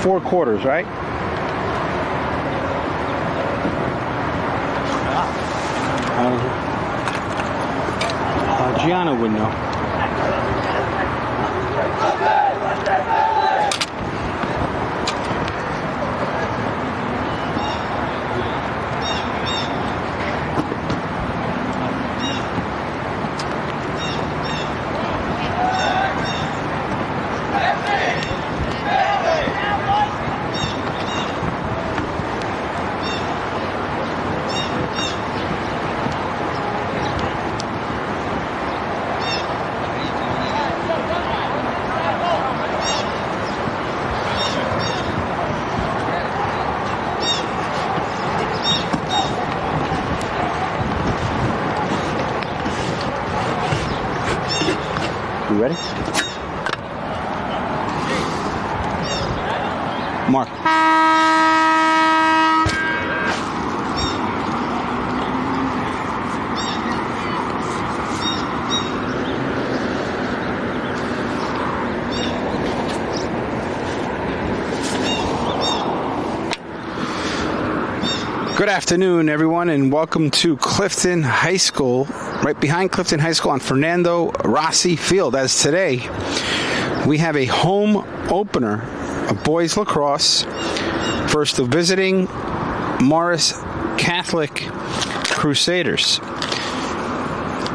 4 quarters, right? Gianna would know. You ready? Mark. Good afternoon, everyone, and welcome to Clifton High School. Right behind Clifton High School on Fernando Rossi Field. As today, we have a home opener of boys lacrosse. First, the visiting Morris Catholic Crusaders.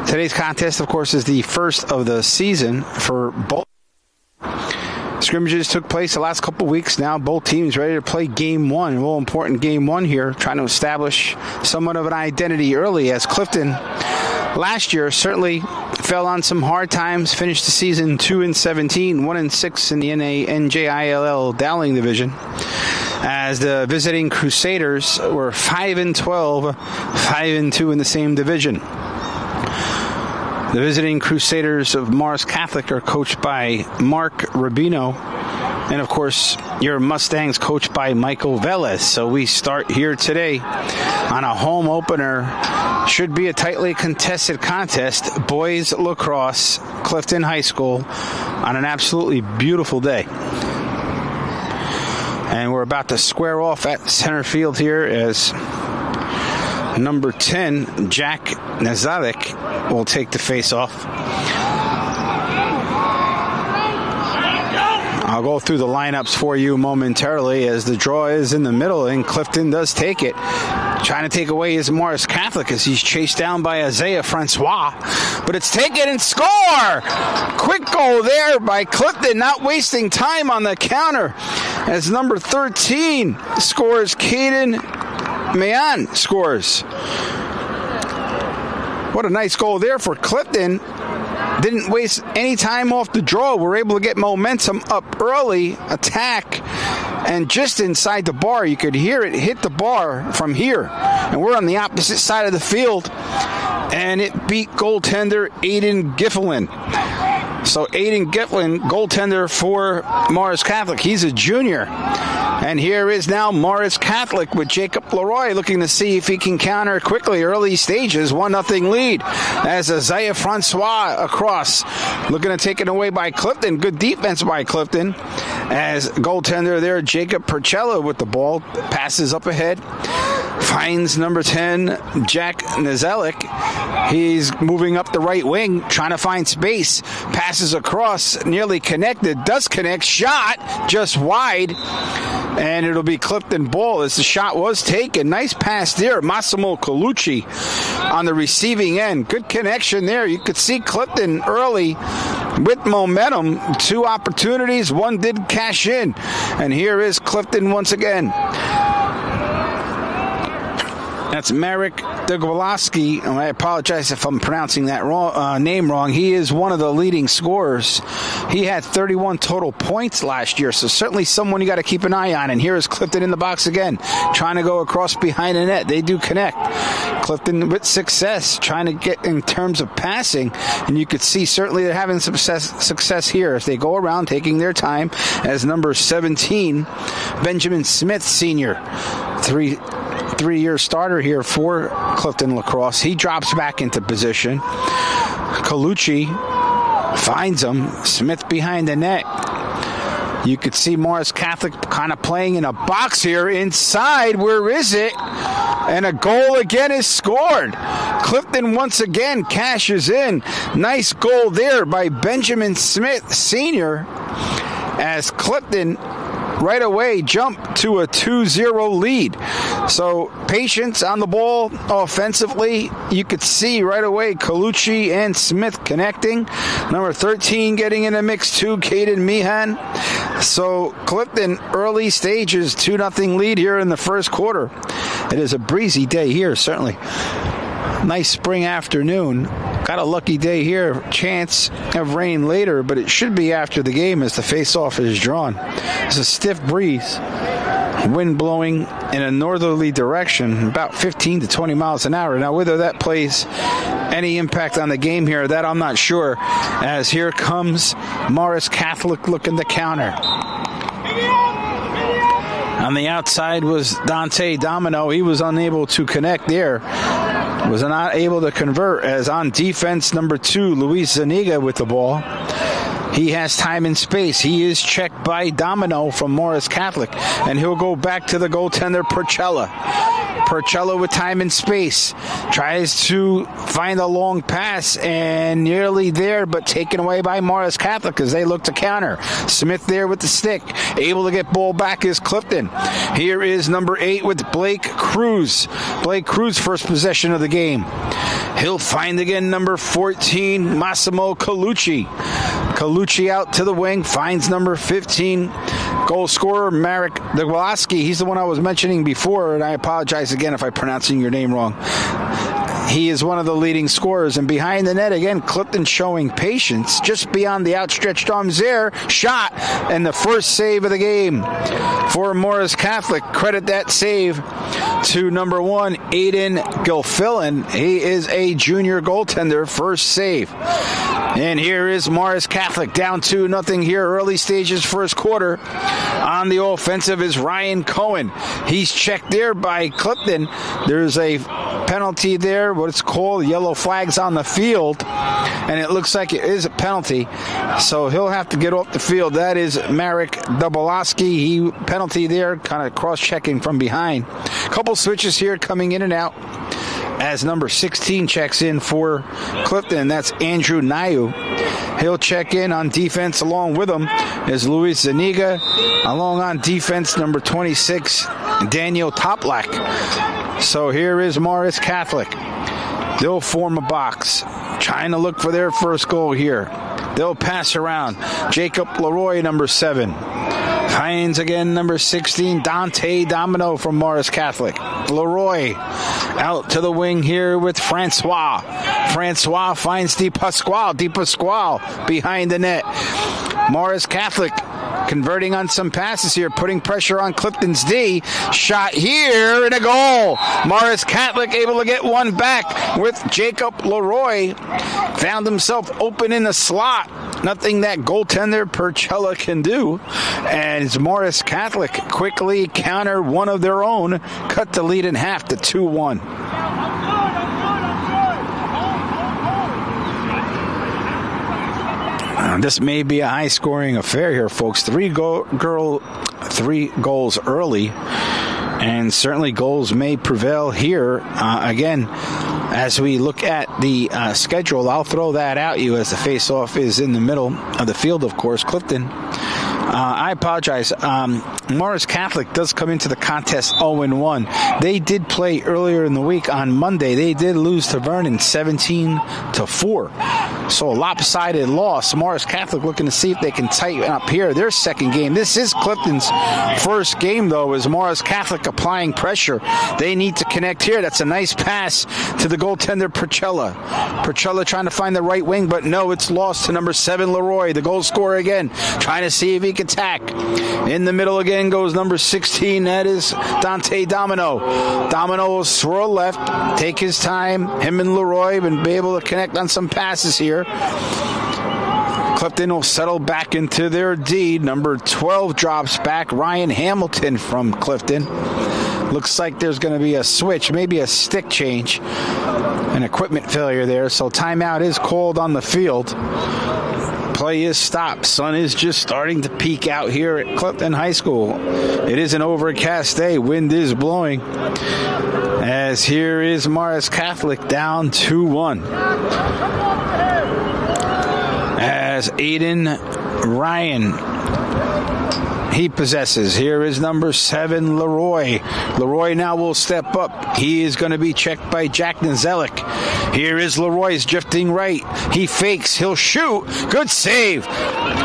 Today's contest, of course, is the first of the season for both. Scrimmages took place the last couple weeks now. Both teams ready to play game one. A real important game one here, trying to establish somewhat of an identity early, as Clifton last year certainly fell on some hard times, finished the season 2-17, 1-6 in the NJILL Dowling Division, as the visiting Crusaders were 5-12, 5-2 in the same division. The visiting Crusaders of Morris Catholic are coached by Mark Rubino, and of course your Mustangs coached by Michael Velez. So we start here today on a home opener. Should be a tightly contested contest. Boys lacrosse, Clifton High School, on an absolutely beautiful day. And we're about to square off at center field here as number 10, Jack Nazalik, will take the face-off. I'll go through the lineups for you momentarily, as the draw is in the middle, and Clifton does take it. Trying to take away his Morris Catholic as he's chased down by Isaiah Francois. But it's taken and score! Quick goal there by Clifton, not wasting time on the counter, as number 13 scores. Caden Mayan scores. What a nice goal there for Clifton. Didn't waste any time off the draw. We're able to get momentum up early, attack, and just inside the bar. You could hear it hit the bar from here. And we're on the opposite side of the field. And it beat goaltender Aiden Gifflin. So Aiden Gifflin, goaltender for Morris Catholic. He's a junior. And here is now Morris Catholic with Jacob Leroy looking to see if he can counter quickly. Early stages, 1-0 lead as Isaiah Francois across. Looking to take it away by Clifton. Good defense by Clifton. As goaltender there, Jacob Percella with the ball. Passes up ahead. Finds number 10, Jack Nazalik. He's moving up the right wing, trying to find space. Passes across, nearly connected. Does connect. Shot just wide. And it'll be Clifton ball as the shot was taken. Nice pass there. Massimo Colucci on the receiving end. Good connection there. You could see Clifton early with momentum. 2 opportunities. 1 did cash in. And here is Clifton once again. That's Marek Degwalowski. I apologize if I'm pronouncing that name wrong. He is one of the leading scorers. He had 31 total points last year, so certainly someone you got to keep an eye on. And here is Clifton in the box again, trying to go across behind the net. They do connect. Clifton with success, trying to get in terms of passing, and you could see certainly they're having some success here as they go around taking their time. As number 17, Benjamin Smith, senior, three-year starter here for Clifton Lacrosse. He drops back into position. Colucci finds him. Smith behind the net. You could see Morris Catholic kind of playing in a box here inside. Where is it? And a goal again is scored. Clifton once again cashes in. Nice goal there by Benjamin Smith Sr. as Clifton right away jump to a 2-0 lead. So patience on the ball offensively. You could see right away Colucci and Smith connecting. Number 13 getting in the mix too, Caden Meehan. So Clifton early stages 2-0 lead here in the first quarter. It is a breezy day here, certainly. Nice spring afternoon. Got a lucky day here. Chance of rain later, but it should be after the game as the face-off is drawn. It's a stiff breeze. Wind blowing in a northerly direction, about 15 to 20 miles an hour. Now, whether that plays any impact on the game here, that I'm not sure, as here comes Morris Catholic looking to counter. On the outside was Dante Domino. He was unable to connect there. Was not able to convert, as on defense, number 2, Luis Zuniga with the ball. He has time and space. He is checked by Domino from Morris Catholic, and he'll go back to the goaltender, Percella. Percella with time and space. Tries to find a long pass, and nearly there, but taken away by Morris Catholic as they look to counter. Smith there with the stick. Able to get ball back is Clifton. Here is number 8 with Blake Cruz. Blake Cruz, first possession of the game. He'll find again number 14, Massimo Colucci. Colucci out to the wing, finds number 15, goal scorer Marek Degwalski. He's the one I was mentioning before, and I apologize again if I'm pronouncing your name wrong. He is one of the leading scorers. And behind the net again, Clifton showing patience just beyond the outstretched arms there. Shot, and the first save of the game for Morris Catholic. Credit that save to number 1, Aiden Gilfillan. He is a junior goaltender, first save. And here is Morris Catholic down 2-0 here, early stages, first quarter. On the offensive is Ryan Cohen. He's checked there by Clifton. There's a penalty there, what it's called, yellow flags on the field, and it looks like it is a penalty, so he'll have to get off the field. That is Marek Duboloski. He penalty there, kind of cross-checking from behind. Couple switches here coming in and out as number 16 checks in for Clifton. That's Andrew Nayu. He'll check in on defense. Along with him is Luis Zuniga. Along on defense, number 26, Daniel Toplak. So here is Morris Catholic. They'll form a box, trying to look for their first goal here. They'll pass around. Jacob Leroy, number 7. Finds again number 16, Dante Domino from Morris Catholic. Leroy out to the wing here with Francois. Francois finds Di Pasquale behind the net. Morris Catholic converting on some passes here, putting pressure on Clifton's D. Shot here and a goal. Morris Catholic able to get one back with Jacob Leroy. Found himself open in the slot. Nothing that goaltender Percella can do. As Morris Catholic quickly counter one of their own, cut the lead in half to 2-1. This may be a high-scoring affair here, folks. 3 goals early, and certainly goals may prevail here. Again, as we look at the schedule, I'll throw that at you as the face-off is in the middle of the field, of course. Clifton. I apologize. Morris Catholic does come into the contest 0-1. They did play earlier in the week on Monday. They did lose to Vernon 17-4. So a lopsided loss. Morris Catholic looking to see if they can tighten up here. Their second game. This is Clifton's first game, though, is Morris Catholic applying pressure. They need to connect here. That's a nice pass to the goaltender, Percella. Percella trying to find the right wing, but no, it's lost to number 7, Leroy, the goal scorer again, trying to see if he can attack. In the middle again goes number 16. That is Dante Domino. Domino will swirl left, take his time. Him and Leroy will be able to connect on some passes here. Clifton will settle back into their D. Number 12 drops back. Ryan Hamilton from Clifton. Looks like there's going to be a switch, maybe a stick change. An equipment failure there, so timeout is called on the field. Play is stopped. Sun is just starting to peek out here at Clifton High School. It is an overcast day. Wind is blowing. As here is Morris Catholic down 2-1. As Aiden Ryan, he possesses. Here is number 7, Leroy. Leroy now will step up. He is going to be checked by Jack Nazelic. Here is Leroy's drifting right. He fakes. He'll shoot. Good save.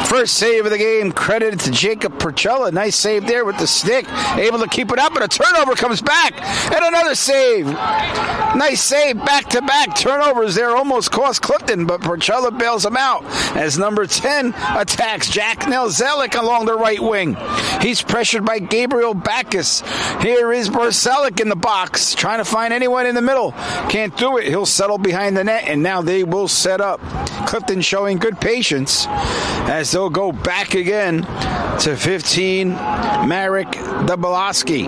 First save of the game. Credited to Jacob Percella. Nice save there with the stick. Able to keep it up, and a turnover comes back. And another save. Nice save. Back-to-back turnovers there. Almost cost Clifton, but Percella bails him out as number 10 attacks Jack Nazelic along the right wing. He's pressured by Gabriel Backus. Here is Barcelik in the box, trying to find anyone in the middle. Can't do it. He'll settle behind the net, and now they will set up. Clifton showing good patience as they'll go back again to 15, Marek Dabalowski.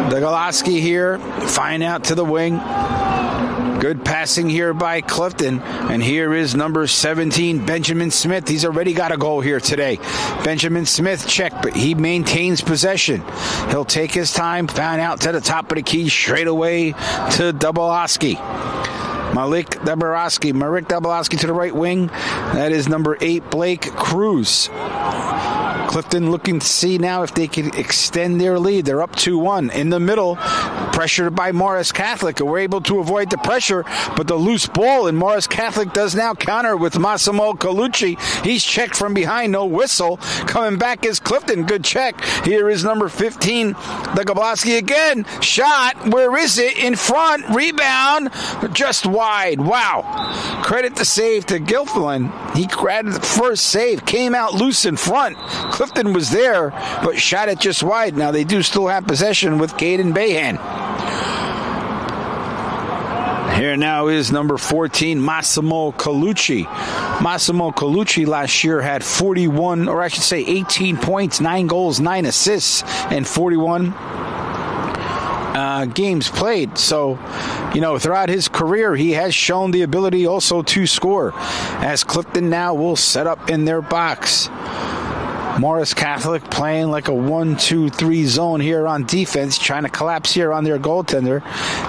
Dabalowski here, fine out to the wing. Good passing here by Clifton. And here is number 17, Benjamin Smith. He's already got a goal here today. Benjamin Smith checked, but he maintains possession. He'll take his time, fan out to the top of the key, straight away to Dabalowski. Marek Dabalowski to the right wing. That is number 8, Blake Cruz. Clifton looking to see now if they can extend their lead. They're up 2-1. In the middle, pressured by Morris Catholic. We're able to avoid the pressure, but the loose ball, and Morris Catholic does now counter with Massimo Colucci. He's checked from behind, no whistle. Coming back is Clifton. Good check. Here is number 15, Dabalowski again. Shot. Where is it? In front. Rebound. Just wide. Wow. Credit the save to Gilfillan. He grabbed the first save. Came out loose in front. Clifton was there, but shot it just wide. Now they do still have possession with Caden Bayhan. Here now is number 14, Massimo Colucci. Massimo Colucci last year had 18 points, 9 goals, 9 assists, and 41 games played. So, throughout his career, he has shown the ability also to score. As Clifton now will set up in their box. Morris Catholic playing like a 1-2-3 zone here on defense, trying to collapse here on their goaltender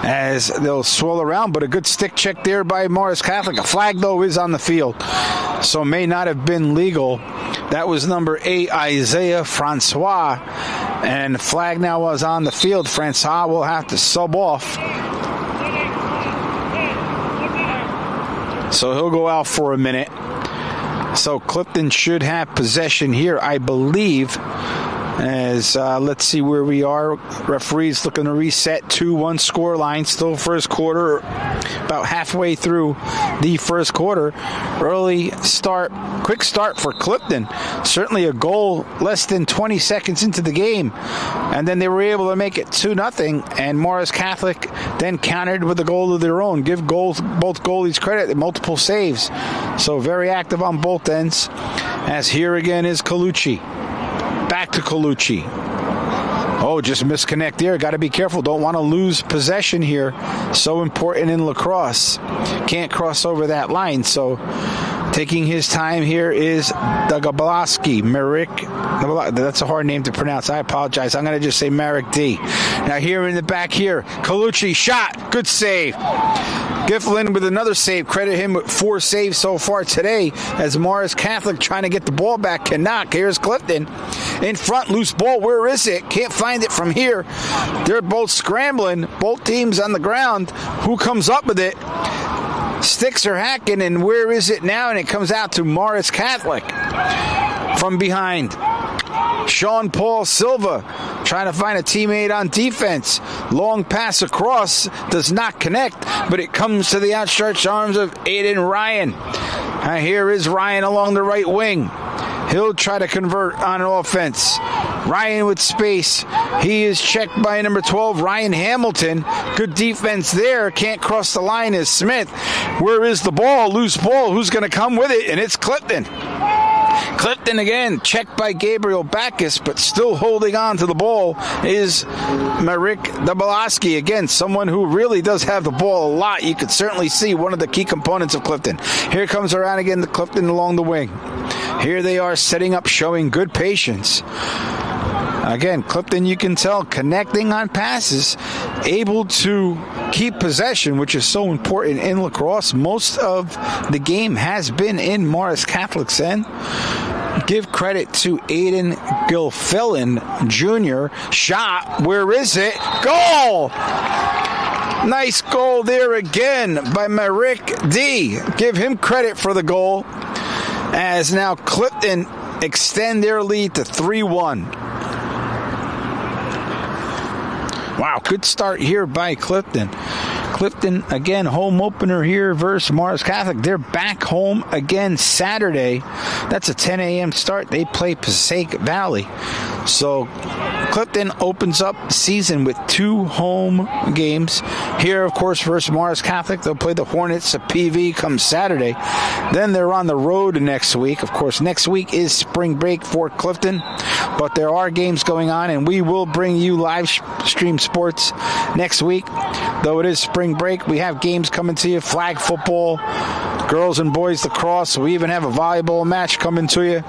as they'll swirl around, but a good stick check there by Morris Catholic. A flag, though, is on the field, so may not have been legal. That was number 8, Isaiah Francois, and the flag now was on the field. Francois will have to sub off. So he'll go out for a minute. So Clifton should have possession here, I believe, as let's see where we are. Referee's looking to reset 2-1 score line. Still first quarter, about halfway through the first quarter. Early start, quick start for Clifton. Certainly a goal less than 20 seconds into the game. And then they were able to make it 2-0. And Morris Catholic then countered with a goal of their own. Give both goalies credit, multiple saves. So very active on both ends. As here again is Colucci. Back to Colucci. Oh, just misconnect there. Got to be careful. Don't want to lose possession here. So important in lacrosse. Can't cross over that line. So taking his time here is Dabalowski. Marek. That's a hard name to pronounce. I apologize. I'm going to just say Marek D. Now here in the back here, Colucci shot. Good save. Giflin with another save. Credit him with 4 saves so far today as Morris Catholic trying to get the ball back cannot. Here's Clifton. In front, loose ball. Where is it? Can't find it from here. They're both scrambling. Both teams on the ground. Who comes up with it? Sticks are hacking, and where is it now? And it comes out to Morris Catholic from behind. Sean Paul Silva trying to find a teammate on defense. Long pass across, does not connect, but it comes to the outstretched arms of Aiden Ryan. Here is Ryan along the right wing. He'll try to convert on an offense. Ryan with space. He is checked by number 12, Ryan Hamilton. Good defense there. Can't cross the line is Smith. Where is the ball? Loose ball. Who's going to come with it? And it's Clifton. Clifton again, checked by Gabriel Backus, but still holding on to the ball is Marek Dabalowski. Again, someone who really does have the ball a lot. You could certainly see one of the key components of Clifton. Here comes around again the Clifton along the wing. Here they are setting up, showing good patience. Again, Clifton, you can tell, connecting on passes, able to keep possession, which is so important in lacrosse. Most of the game has been in Morris Catholic's end. Give credit to Aiden Gilfillan Jr. Shot, where is it? Goal! Nice goal there again by Marek D. Give him credit for the goal, as now Clifton extend their lead to 3-1. Wow, good start here by Clifton. Clifton, again, home opener here versus Morris Catholic. They're back home again Saturday. That's a 10 a.m. start. They play Passaic Valley. So Clifton opens up the season with 2 home games. Here, of course, versus Morris Catholic. They'll play the Hornets of PV come Saturday. Then they're on the road next week. Of course, next week is spring break for Clifton. But there are games going on, and we will bring you live stream sports next week. Though it is spring break, we have games coming to you. Flag football, girls and boys lacrosse. We even have a volleyball match coming to you.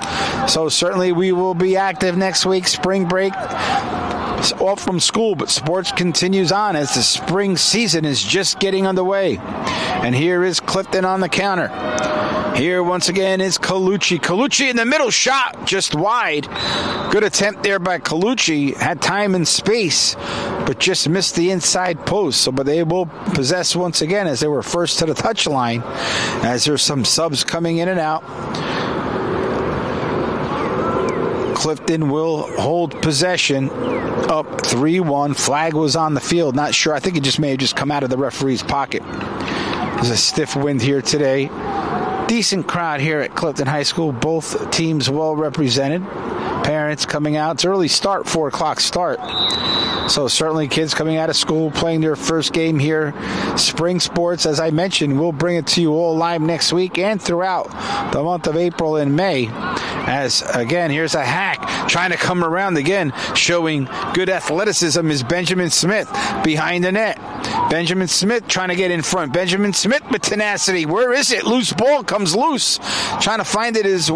So certainly we will be active next week. Spring break, it's off from school, but sports continues on as the spring season is just getting underway. And here is Clifton on the counter. Here once again is Colucci. Colucci in the middle, shot just wide. Good attempt there by Colucci. Had time and space, but just missed the inside post. So, but they will possess once again as they were first to the touchline, as there's some subs coming in and out. Clifton will hold possession, up 3-1. Flag was on the field. Not sure. I think it just may have just come out of the referee's pocket. There's a stiff wind here today. Decent crowd here at Clifton High School. Both teams well represented. Parents coming out. It's early start, 4 o'clock start. So certainly kids coming out of school playing their first game here. Spring sports, as I mentioned, we'll bring it to you all live next week and throughout the month of April and May. As, again, here's a hack trying to come around again, showing good athleticism is Benjamin Smith behind the net. Benjamin Smith trying to get in front. Benjamin Smith with tenacity. Where is it? Loose ball comes loose. Trying to find it is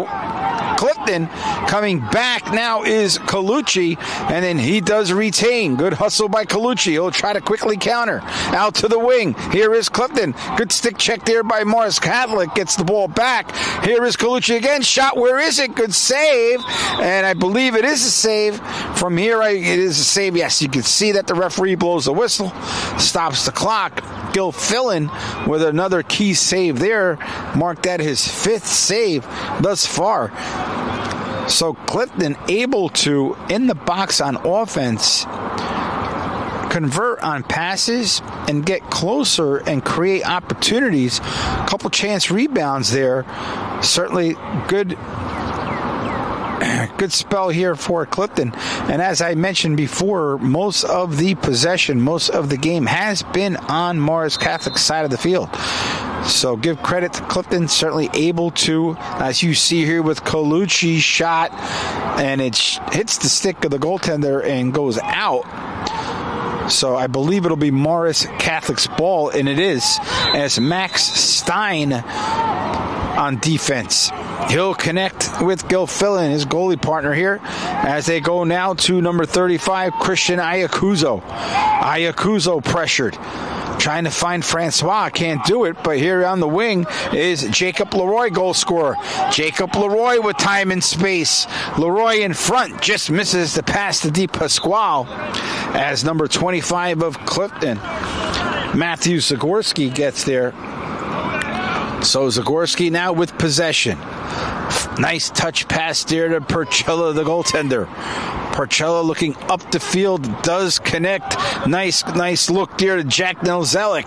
Clifton. Coming back now is Colucci, and then he does retain. Good hustle by Colucci. He'll try to quickly counter. Out to the wing. Here is Clifton. Good stick check there by Morris Catholic. Gets the ball back. Here is Colucci again. Shot. Where is it? Good save. And I believe it is a save. From here, it is a save. Yes, you can see that the referee blows the whistle. Stops the clock. Gilfillan with another key save there. Marked that his 5th save thus far. So Clifton able to, in the box on offense, convert on passes and get closer and create opportunities. A couple chance rebounds there. Certainly good spell here for Clifton. And as I mentioned before, most of the possession, most of the game has been on Morris Catholic's side of the field. So give credit to Clifton, certainly able to, as you see here with Colucci's shot, and it hits the stick of the goaltender and goes out. So I believe it'll be Morris Catholic's ball, and it is, as Max Stein on defense. He'll connect with Gilfillan, his goalie partner here, as they go now to number 35, Christian Ayacuzo. Ayacuzo pressured. Trying to find Francois, can't do it, but here on the wing is Jacob Leroy, goal scorer. Jacob Leroy with time and space. Leroy in front, just misses the pass to Di Pasquale as number 25 of Clifton, Matthew Zagorski, gets there. So Zagorski now with possession. Nice touch pass there to Percella, the goaltender. Percella looking up the field, does connect. Nice look there to Jack Nelzelik.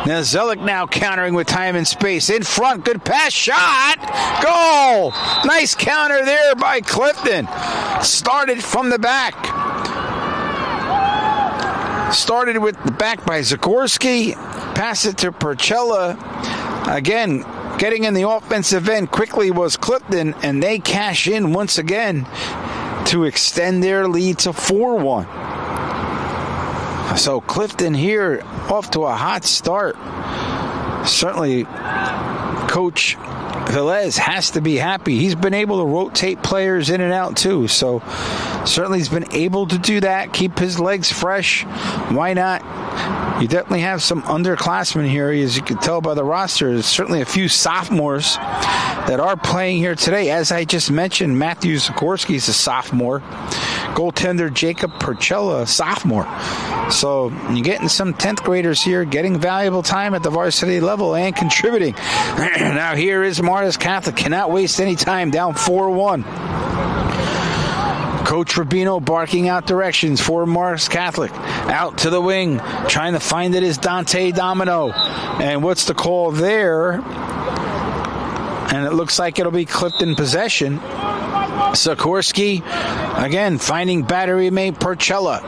Nelzelik now countering with time and space. In front, good pass, shot, goal! Nice counter there by Clifton. Started from the back. Started with the back by Zagorski. Pass it to Percella. Again, Getting in the offensive end quickly was Clifton, and they cash in once again to extend their lead to 4-1. So Clifton here off to a hot start. Certainly, Coach Velez has to be happy. He's been able to rotate players in and out too. So certainly he's been able to do that, keep his legs fresh. Why not? You definitely have some underclassmen here, as you can tell by the roster. There's certainly a few sophomores that are playing here today. As I just mentioned, Matthew Sikorsky is a sophomore. Goaltender Jacob Perchella, a sophomore. So you're getting some 10th graders here, getting valuable time at the varsity level and contributing. Now here is Martis Catholic. Cannot waste any time, down 4-1. Coach Rubino barking out directions for Martis Catholic. Out to the wing. Trying to find it is Dante Domino. And what's the call there? And it looks like it'll be Clifton possession. Sikorsky, again, finding battery mate Perchella.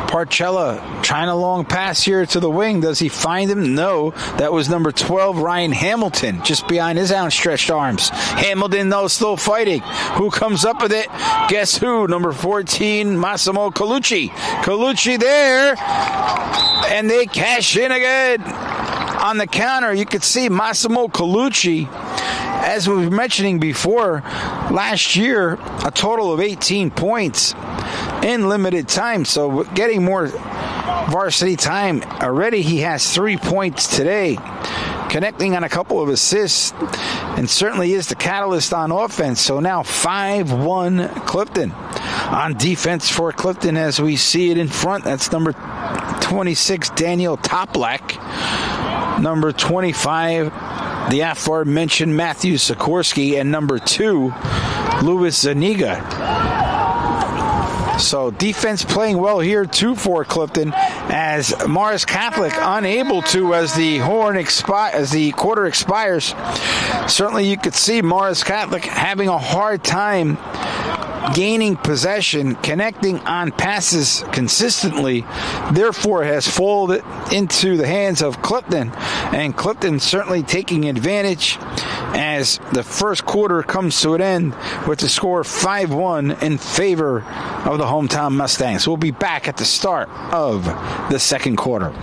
Parchella trying a long pass here to the wing. Does he find him? No. That was number 12, Ryan Hamilton, just behind his outstretched arms. Hamilton, though, still fighting. Who comes up with it? Guess who? Number 14, Massimo Colucci. Colucci there. And they cash in again. On the counter, you could see Massimo Colucci, as we were mentioning before, last year, a total of 18 points in limited time. So getting more varsity time. Already he has 3 points today, connecting on a couple of assists, and certainly is the catalyst on offense. So now 5-1 Clifton. On defense for Clifton, as we see it in front, that's number 26, Daniel Toplak. Number 25, the aforementioned Matthew Sikorsky, and number 2, Louis Zaniga. So defense playing well here too for Clifton, as Martis Catholic unable to, as the quarter expires. Certainly you could see Martis Catholic having a hard time gaining possession, connecting on passes consistently, therefore has fallen into the hands of Clifton, and Clifton certainly taking advantage as the first quarter comes to an end with the score 5-1 in favor of the hometown Mustangs. We'll be back at the start of the second quarter.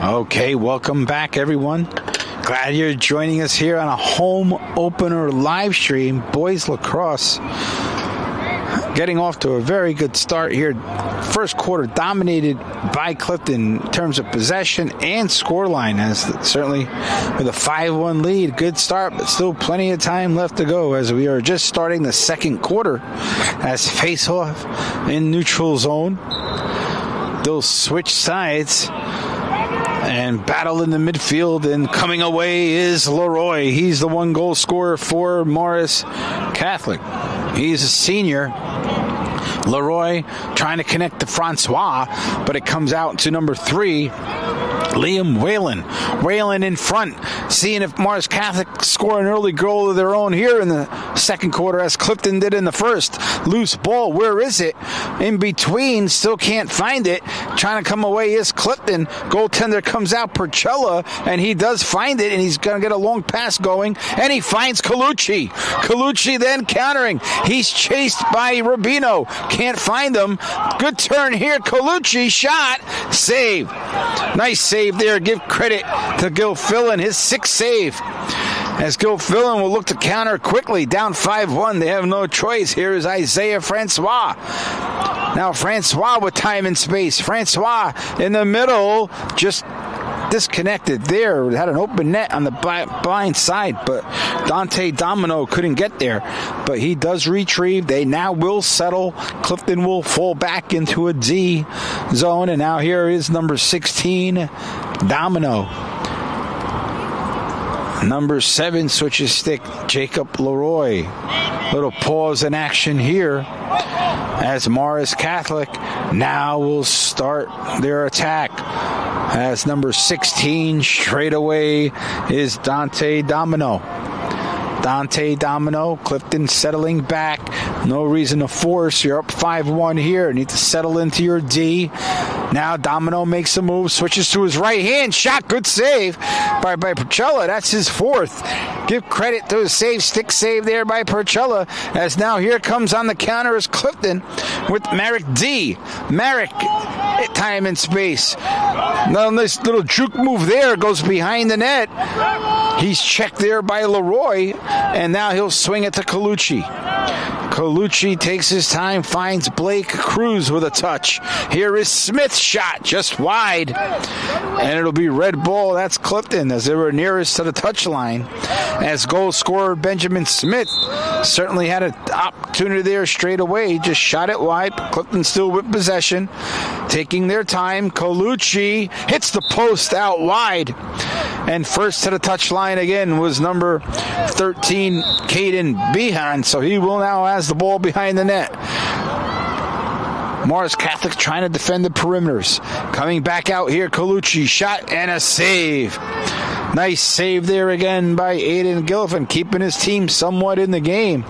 Okay, welcome back, everyone. Glad you're joining us here on a home opener live stream. Boys Lacrosse getting off to a very good start here. First quarter dominated by Clifton in terms of possession and scoreline, as certainly with a 5-1 lead. Good start, but still plenty of time left to go, as we are just starting the second quarter as face-off in neutral zone. They'll switch sides. And battle in the midfield, and coming away is Leroy. He's the one goal scorer for Morris Catholic. He's a senior. Leroy trying to connect to Francois, but it comes out to number 3, Liam Whalen. Whalen in front, seeing if Morris Catholic score an early goal of their own here in the second quarter, as Clifton did in the first. Loose ball, where is it? In between, still can't find it. Trying to come away is Clifton. Goaltender comes out, Percella, and he does find it, and he's going to get a long pass going, and he finds Colucci. Colucci then countering. He's chased by Rubino. Can't find him. Good turn here. Colucci shot. Save. Nice save there. Give credit to Gil Fillon, his 6th save. As Gil Fillon will look to counter quickly. Down 5-1. They have no choice. Here is Isaiah Francois. Now Francois with time and space. Francois in the middle. Just disconnected there. Had an open net on the blind side, but Dante Domino couldn't get there. But he does retrieve. They now will settle. Clifton will fall back into a D zone, and now here is number 16, Domino. Number 7 switches stick, Jacob Leroy. Little pause in action here as Morris Catholic now will start their attack. As number 16 straight away is Dante Domino. Dante Domino, Clifton settling back. No reason to force. You're up 5-1 here. Need to settle into your D. Now Domino makes a move, switches to his right hand. Shot, good save by Percella. That's his 4th. Give credit to his save, stick save there by Percella. As now here comes on the counter is Clifton with Merrick D. Merrick, time and space. Now this little juke move there goes behind the net. He's checked there by Leroy, and now he'll swing it to Colucci. Colucci takes his time, finds Blake Cruz with a touch. Here is Smith's shot, just wide. And it'll be red ball. That's Clifton, as they were nearest to the touchline. As goal scorer Benjamin Smith certainly had an opportunity there straight away. Just shot it wide. Clifton still with possession. Taking their time. Colucci hits the post out wide. And first to the touchline again was number 13, Caden Behan. So he will now has the ball behind the net. Morris Catholic trying to defend the perimeters. Coming back out here, Colucci, shot and a save. Nice save there again by Aiden Gillivan, keeping his team somewhat in the game.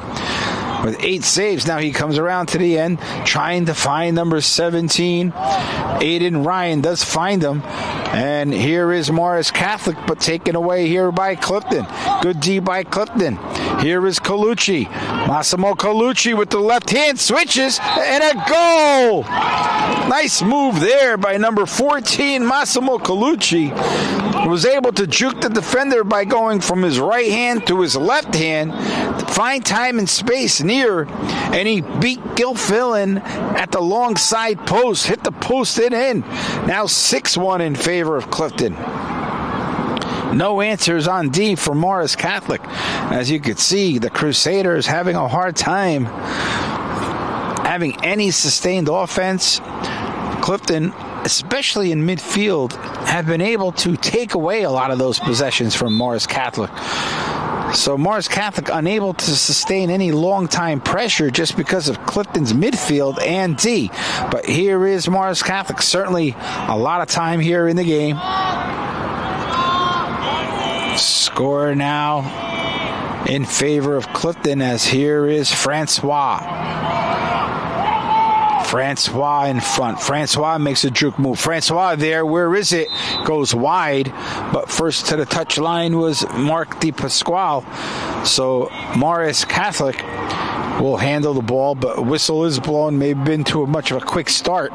With 8 saves, now he comes around to the end, trying to find number 17. Aiden Ryan does find him. And here is Morris Catholic, but taken away here by Clifton. Good D by Clifton. Here is Colucci. Massimo Colucci with the left hand, switches, and a goal! Nice move there by number 14, Massimo Colucci. Was able to juke the defender by going from his right hand to his left hand, to find time and space near, and he beat Gil Fillon at the long side post, hit the post and in. Now 6-1 in favor of Clifton. No answers on D for Morris Catholic. As you could see, the Crusaders having a hard time having any sustained offense. Clifton, especially in midfield, have been able to take away a lot of those possessions from Morris Catholic. So Morris Catholic unable to sustain any long-time pressure just because of Clifton's midfield and D. But here is Morris Catholic. Certainly a lot of time here in the game. Score now in favor of Clifton, as here is Francois. Francois in front. Francois makes a juke move. Francois there. Where is it? Goes wide. But first to the touch line was Mark Di Pasquale. So Morris Catholic will handle the ball, but whistle is blown. May have been too much of a quick start.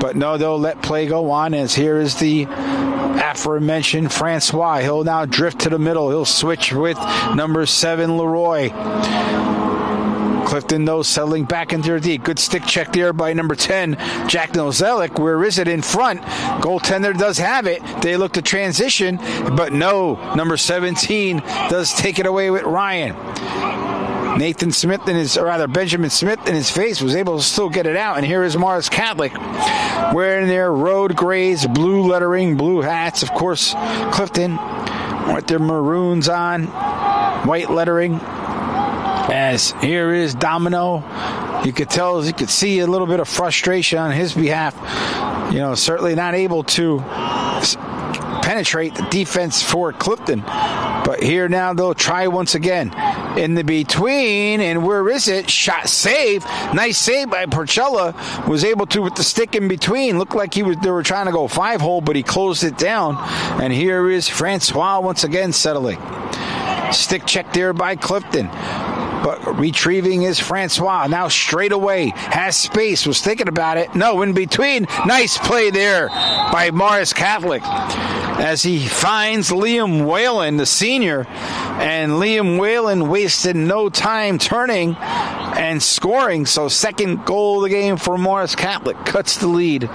But no, they'll let play go on, as here is the aforementioned Francois. He'll now drift to the middle. He'll switch with number 7, Leroy. Clifton, though, settling back into their D. Good stick check there by number 10, Jack Nozelik. Where is it? In front. Goaltender does have it. They look to transition, but no. Number 17 does take it away with Ryan. Benjamin Smith in his face was able to still get it out. And here is Morris Catholic wearing their road grays, blue lettering, blue hats. Of course, Clifton with their maroons on, white lettering. As here is Domino. You could see a little bit of frustration on his behalf. Certainly not able to penetrate the defense for Clifton. But here now they'll try once again. In the between, and where is it? Shot save. Nice save by Porcella. Was able to with the stick in between. Looked like they were trying to go 5-hole, but he closed it down. And here is Francois once again settling. Stick check there by Clifton. But retrieving is Francois. Now straight away. Has space. Was thinking about it. No, in between. Nice play there by Morris Catholic. As he finds Liam Whalen, the senior. And Liam Whalen wasted no time turning and scoring. So second goal of the game for Morris Catholic. Cuts the lead.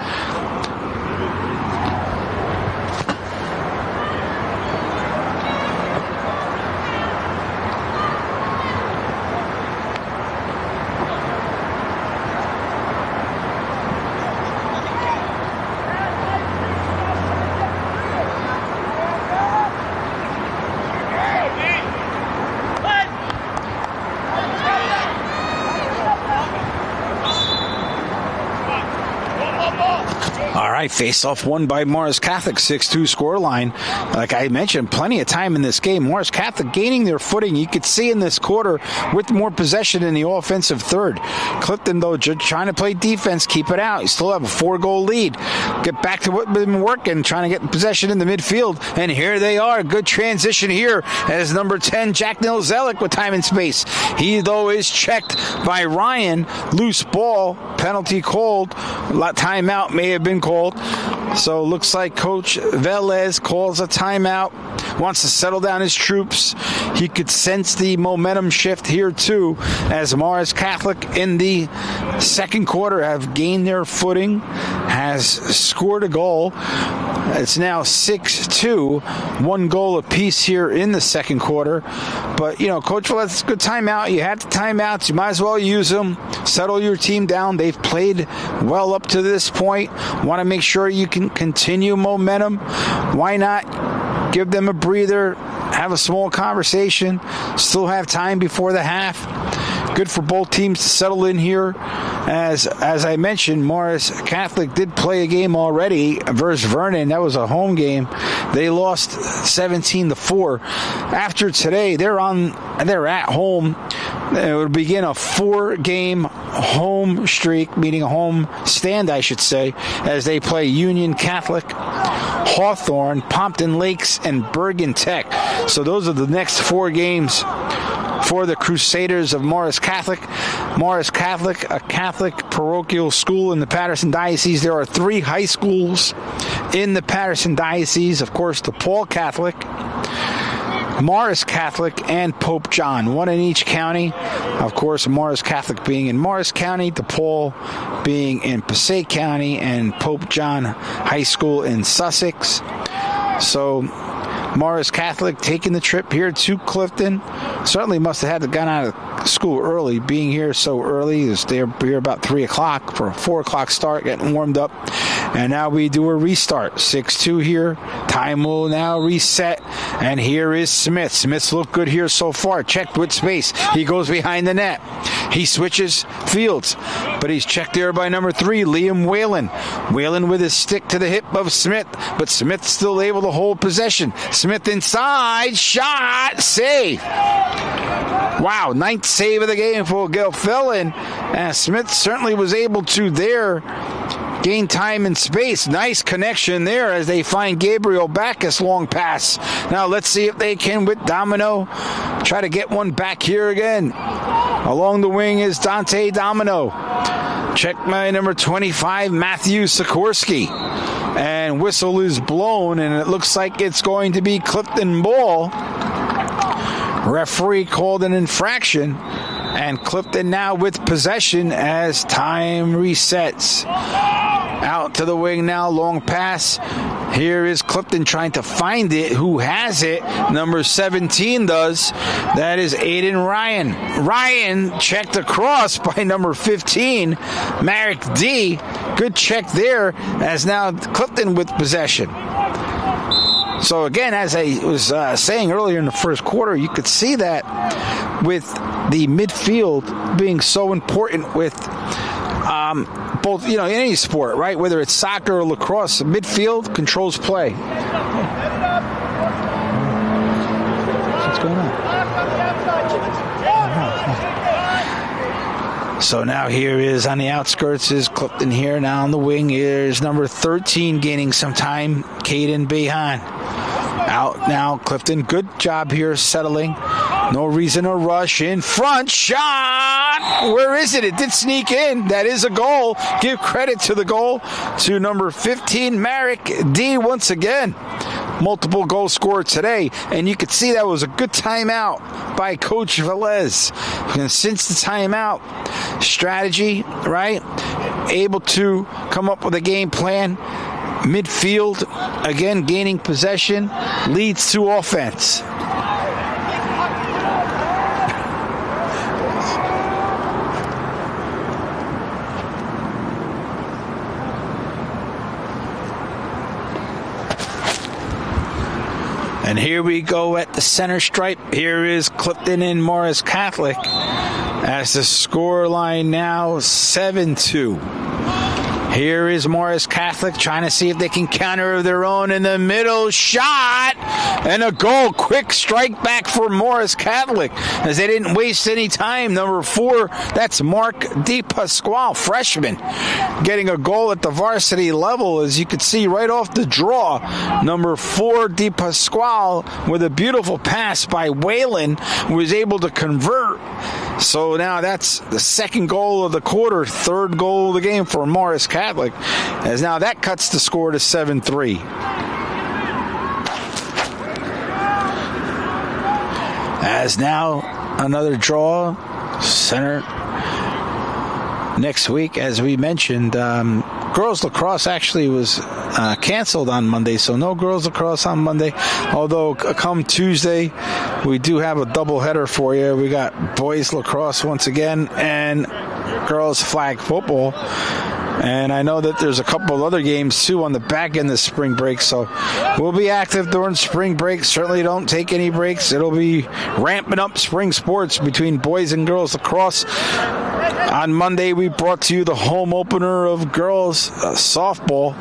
Face-off won by Morris Catholic, 6-2 scoreline. Like I mentioned, plenty of time in this game. Morris Catholic gaining their footing. You could see in this quarter with more possession in the offensive third. Clifton, though, trying to play defense, keep it out. You still have a 4-goal lead. Get back to what they've been working, trying to get possession in the midfield. And here they are. Good transition here as number 10, Jack Nilzelik with time and space. He, though, is checked by Ryan. Loose ball, penalty called. Timeout may have been called. So looks like Coach Velez calls a timeout, wants to settle down his troops. He could sense the momentum shift here too, as Morris Catholic in the second quarter have gained their footing, has scored a goal. It's now 6-2, 1 goal apiece here in the second quarter. But, Coach Velez, it's a good timeout. You had the timeouts. You might as well use them. Settle your team down. They've played well up to this point. Want to make sure you can continue momentum. Why not give them a breather, have a small conversation, still have time before the half. Good for both teams to settle in here. As I mentioned, Morris Catholic did play a game already versus Vernon. That was a home game. They lost 17-4. After today, they're at home. It would begin a 4-game home streak, meaning a home stand, I should say, as they play Union Catholic, Hawthorne, Pompton Lakes, and Bergen Tech. So those are the next 4 games for the Crusaders of Morris Catholic. Morris Catholic, a Catholic parochial school in the Patterson Diocese. There are 3 high schools in the Patterson Diocese. Of course, DePaul Catholic, Morris Catholic, and Pope John, 1 in each county. Of course, Morris Catholic being in Morris County, DePaul being in Passaic County, and Pope John High School in Sussex. So Morris Catholic taking the trip here to Clifton. Certainly must have had to gone out of school early, being here so early. They're here about 3 o'clock for a 4 o'clock start, getting warmed up. And now we do a restart. 6-2 here. Time will now reset. And here is Smith. Smith's looked good here so far. Checked with space. He goes behind the net. He switches fields. But he's checked there by number 3, Liam Whalen. Whalen with his stick to the hip of Smith. But Smith still able to hold possession. Smith inside. Shot. Save. Wow. 9th save of the game for Gelfellen. And Smith certainly was able to there gain time and space. Nice connection there as they find Gabriel Backus. Long pass. Now let's see if they can with Domino try to get one back here again. Along the wing is Dante Domino. Check my number 25, Matthew Sikorsky. And whistle is blown, and it looks like it's going to be Clifton ball. Referee called an infraction And Clifton now with possession as time resets. Out to the wing now, long pass. Here is Clifton trying to find it. Who has it? Number 17 does. That is Aiden Ryan. Ryan checked across by number 15, Merrick D. Good check there, as now Clifton with possession. So again, as I was saying earlier in the first quarter, you could see that with the midfield being so important with both, in any sport, right? Whether it's soccer or lacrosse, midfield controls play. What's going on? So now here is on the outskirts is Clifton here. Now on the wing is number 13 gaining some time, Caden Behan. Out now, Clifton. Good job here settling. No reason to rush. In front. Shot. Where is it? It did sneak in. That is a goal. Give credit to the goal to number 15, Merrick D. once again. Multiple goal scorer today. And you could see that was a good timeout by Coach Velez. And since the timeout, strategy, right? Able to come up with a game plan. Midfield, again, gaining possession, leads to offense. And here we go at the center stripe. Here is Clifton and Morris Catholic as the score line now 7-2. Here is Morris Catholic trying to see if they can counter their own in the middle. Shot and a goal. Quick strike back for Morris Catholic as they didn't waste any time. Number 4, that's Mark DePasquale, freshman, getting a goal at the varsity level, as you could see right off the draw. Number 4, DePasquale, with a beautiful pass by Whalen, was able to convert. So now that's the second goal of the quarter, third goal of the game for Morris Catholic, as now that cuts the score to 7-3. As now another draw, center next week, as we mentioned. Girls lacrosse actually was canceled on Monday, so no girls lacrosse on Monday. Although come Tuesday, we do have a doubleheader for you. We got boys lacrosse once again and girls flag football. And I know that there's a couple of other games, too, on the back end of spring break. So we'll be active during spring break. Certainly don't take any breaks. It'll be ramping up spring sports between boys and girls lacrosse. On Monday, we brought to you the home opener of girls softball.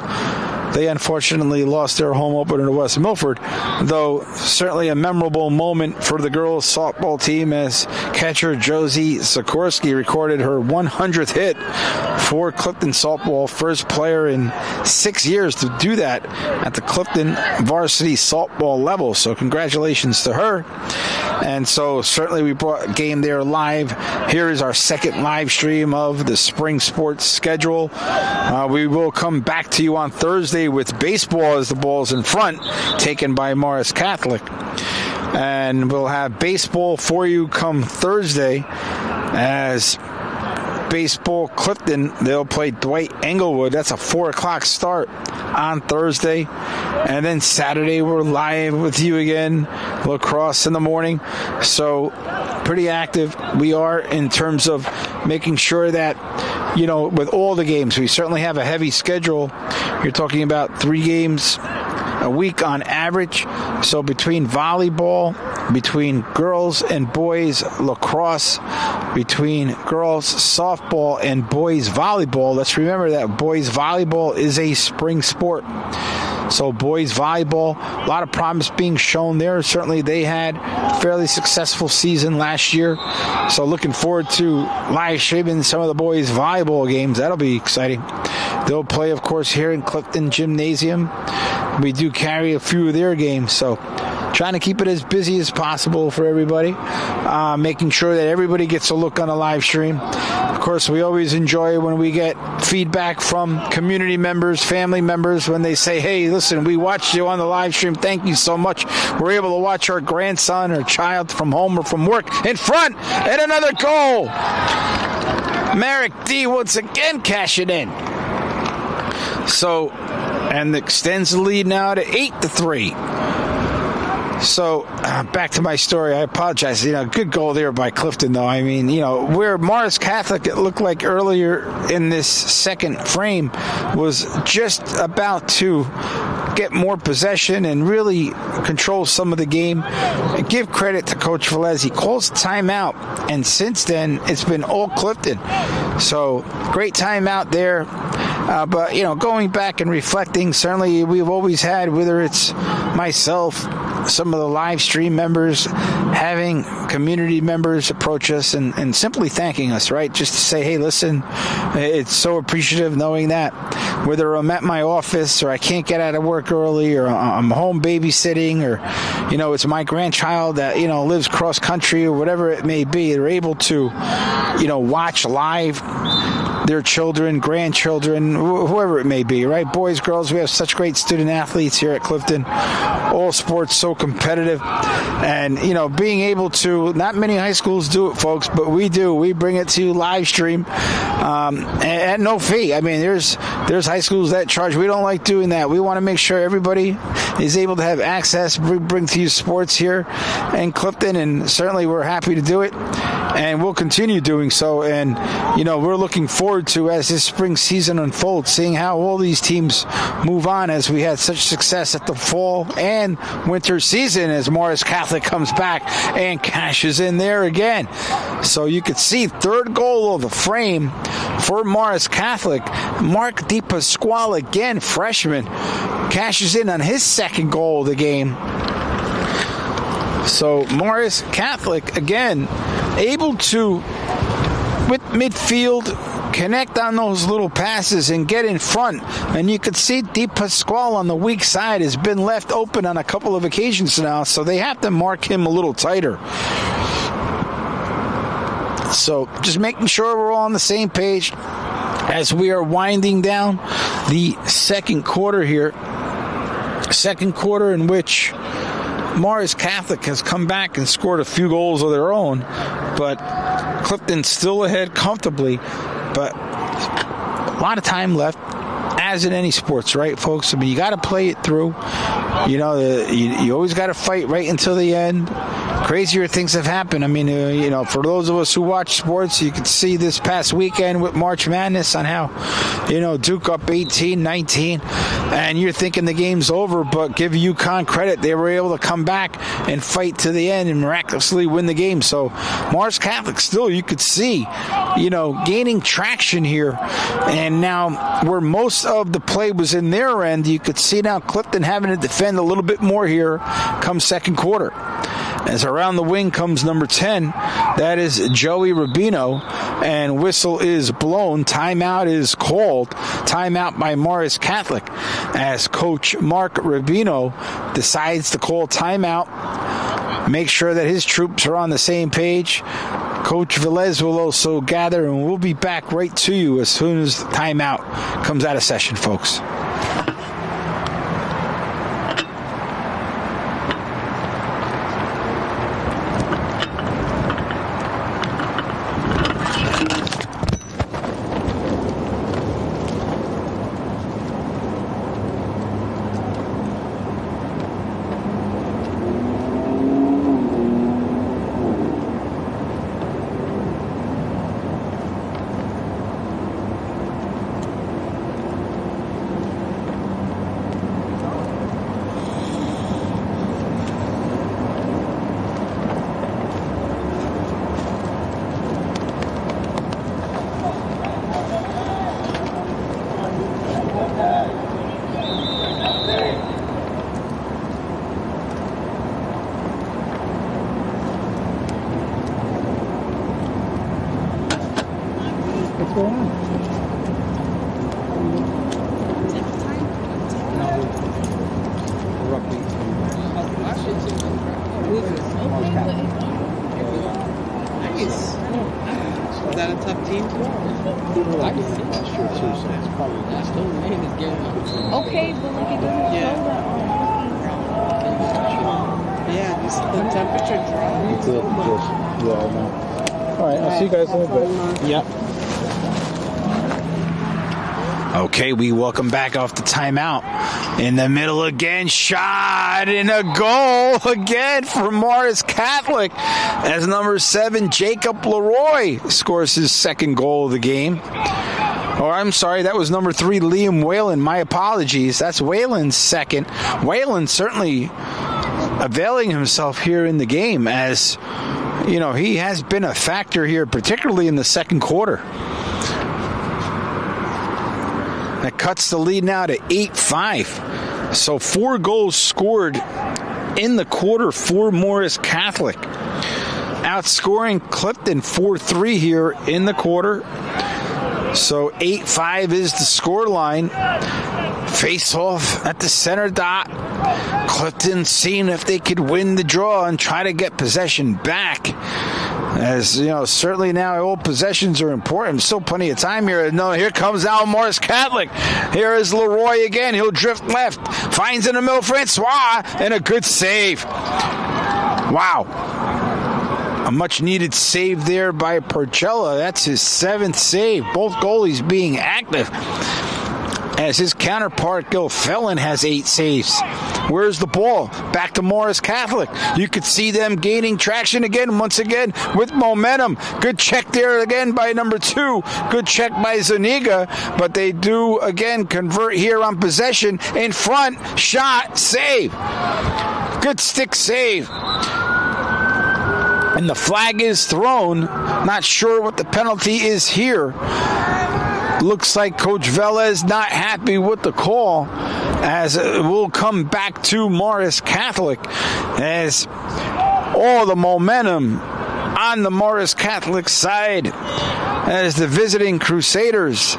They unfortunately lost their home opener to West Milford, though certainly a memorable moment for the girls softball team as catcher Josie Sikorsky recorded her 100th hit for Clifton softball, first player in 6 years to do that at the Clifton varsity softball level. So congratulations to her. And so certainly we brought a game there live. Here is our second live stream of the spring sports schedule. We will come back to you on Thursday with baseball as the ball's in front, taken by Morris Catholic. And we'll have baseball for you come Thursday as baseball Clifton, they'll play Dwight Englewood. That's a 4 o'clock start on Thursday. And then Saturday, we're live with you again, lacrosse in the morning. So pretty active we are in terms of making sure that, with all the games, we certainly have a heavy schedule. You're talking about 3 games a week on average. So between volleyball, between girls and boys lacrosse, between girls softball and boys volleyball, let's remember that boys volleyball is a spring sport. So boys volleyball, a lot of promise being shown there. Certainly they had a fairly successful season last year. So looking forward to live streaming some of the boys volleyball games. That'll be exciting. They'll play, of course, here in Clifton Gymnasium. We do carry a few of their games. So trying to keep it as busy as possible for everybody, making sure that everybody gets a look on the live stream. Of course, we always enjoy when we get feedback from community members, family members, when they say, hey, listen, we watched you on the live stream. Thank you so much. We're able to watch our grandson or child from home or from work in front, and another goal. Merrick D once again cashing in. So, and extends the lead now to 8-3. So, back to my story. I apologize. Good goal there by Clifton, though. I mean, where Morris Catholic, it looked like earlier in this second frame, was just about to get more possession and really control some of the game. And give credit to Coach Velez. He calls timeout, and since then, it's been all Clifton. So, great timeout there. But, going back and reflecting, certainly we've always had, whether it's myself, some of the live stream members, having community members approach us and simply thanking us, right? Just to say, hey, listen, it's so appreciative knowing that whether I'm at my office or I can't get out of work early or I'm home babysitting or, it's my grandchild that, lives cross country or whatever it may be, they're able to, watch live their children, grandchildren, whoever it may be, right? Boys, girls, we have such great student athletes here at Clifton. All sports so competitive. And, being able to, not many high schools do it, folks, but we do. We bring it to you live stream at no fee. I mean, there's high schools that charge. We don't like doing that. We want to make sure everybody is able to have access, bring to you sports here in Clifton, and certainly we're happy to do it. And we'll continue doing so. And, we're looking forward to, as this spring season unfolds, seeing how all these teams move on, as we had such success at the fall and winter season, as Morris Catholic comes back and cashes in there again. So you could see third goal of the frame for Morris Catholic. Mark DePasquale, again, freshman, cashes in on his second goal of the game. So Morris Catholic, again, able to, with midfield, connect on those little passes and get in front. And you could see DePasquale on the weak side has been left open on a couple of occasions now, so they have to mark him a little tighter. So just making sure we're all on the same page as we are winding down the second quarter here. Second quarter in which Morris Catholic has come back and scored a few goals of their own, but Clifton's still ahead comfortably. But a lot of time left, as in any sports, right, folks? I mean, you got to play it through. You always got to fight right until the end. Crazier things have happened. I mean, for those of us who watch sports, you could see this past weekend with March Madness on how, Duke up 18-19, and you're thinking the game's over, but give UConn credit. They were able to come back and fight to the end and miraculously win the game. So Morris Catholic still, you could see, gaining traction here. And now where most of the play was in their end, you could see now Clifton having to defend a little bit more here come second quarter. As around the wing comes number 10, that is Joey Rubino, and whistle is blown. Timeout is called. Timeout by Morris Catholic, as Coach Mark Rubino decides to call timeout. Make sure that his troops are on the same page. Coach Velez will also gather, and we'll be back right to you as soon as the timeout comes out of session, folks. Rugby. tough team tomorrow. People like it last year too, so it's probably That's still made this game. Okay, but like it doesn't show that on Yeah, just the temperature dropped. it's yeah, I know. All right, I'll see you guys in a bit. Yep. Okay, we welcome back off the timeout. In the middle again, shot and a goal again for Morris Catholic as number 7, Jacob Leroy, scores his second goal of the game. Or I'm sorry, that was number 3, Liam Whalen. My apologies. That's Whalen's second. Whalen certainly availing himself here in the game as, you know, he has been a factor here, particularly in the second quarter. That cuts the lead now to 8-5. So 4 goals scored in the quarter for Morris Catholic. Outscoring Clifton 4-3 here in the quarter. So 8-5 is the score line. Face off at the center dot. Clifton seeing if they could win the draw and try to get possession back. As, you know, certainly now all possessions are important. Still plenty of time here. No, here comes now Morris Catholic. Here is Leroy again. He'll drift left. Finds in the middle Francois. And a good save. Wow. A much-needed save there by Porcella. That's his 7th save. Both goalies being active. As his counterpart, Gil Felon, has 8 saves. Where's the ball? Back to Morris Catholic. You could see them gaining traction again, once again, with momentum. Good check there again by number 2. Good check by Zuniga. But they do, again, convert here on possession. In front, shot, save. Good stick save. And the flag is thrown. Not sure what the penalty is here. Looks like Coach Velez not happy with the call, as it will come back to Morris Catholic, as all the momentum on the Morris Catholic side, as the visiting Crusaders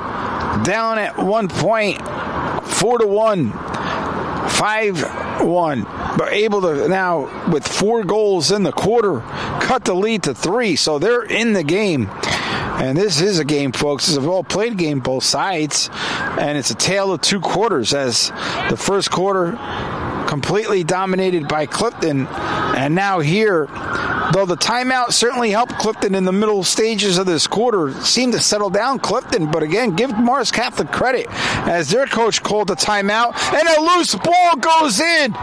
down at 1 point, 4-1, 5-1, but able to now, with 4 goals in the quarter, cut the lead to 3, so they're in the game. And this is a game, folks. It's a well-played game, both sides. And it's a tale of 2 quarters, as the first quarter completely dominated by Clifton. And now here, though the timeout certainly helped Clifton in the middle stages of this quarter, seemed to settle down Clifton. But again, give Morris Catholic credit, as their coach called the timeout. And a loose ball goes in.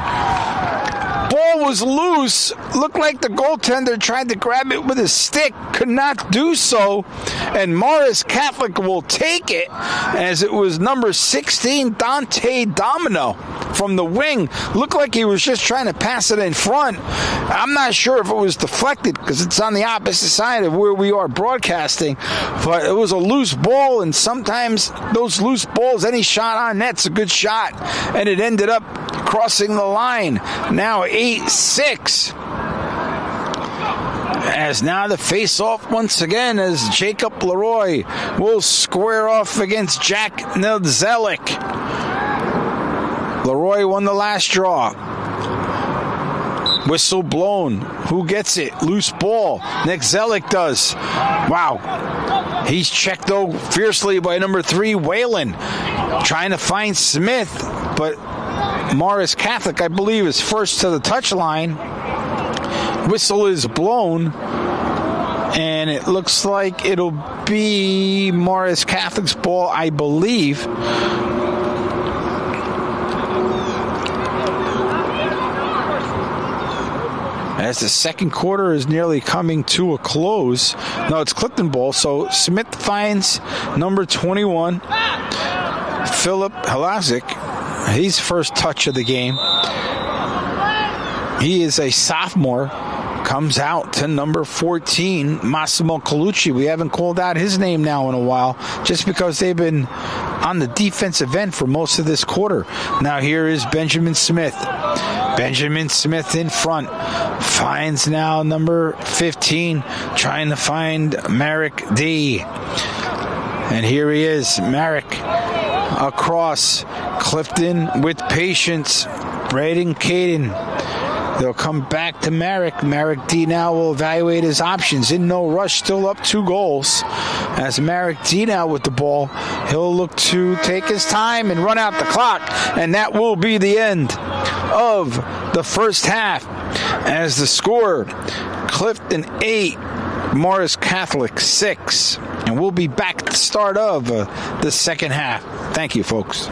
Ball was loose. Looked like the goaltender tried to grab it with his stick. Could not do so. And Morris Catholic will take it, as it was number 16, Dante Domino, from the wing. Looked like he was just trying to pass it in front. I'm not sure if it was deflected, because it's on the opposite side of where we are broadcasting. But it was a loose ball, and sometimes those loose balls, any shot on net's a good shot. And it ended up crossing the line. Now 8-6. As now the face-off once again, as Jacob Leroy will square off against Jack Nilzelik. Leroy won the last draw. Whistle blown. Who gets it? Loose ball. Nick Zelik does. Wow. He's checked, though, fiercely by number 3, Whalen. Trying to find Smith, but Morris Catholic, I believe, is first to the touchline. Whistle is blown, and it looks like it'll be Morris Catholic's ball, I believe. As the second quarter is nearly coming to a close. No, it's Clifton ball, so Smith finds number 21, Philip Halazik. He's first touch of the game. He is a sophomore. Comes out to number 14, Massimo Colucci. We haven't called out his name now in a while, just because they've been on the defensive end for most of this quarter. Now here is Benjamin Smith. Benjamin Smith in front. Finds now number 15, trying to find Merrick D. And here he is, Merrick, across. Clifton with patience. Braden Caden. They'll come back to Merrick. Merrick D now will evaluate his options. In no rush, still up 2 goals. as Marek D now with the ball. He'll look to take his time and run out the clock, and that will be the end of the first half as the score, Clifton 8, Morris Catholic 6. And we'll be back at the start of the second half. Thank you, folks.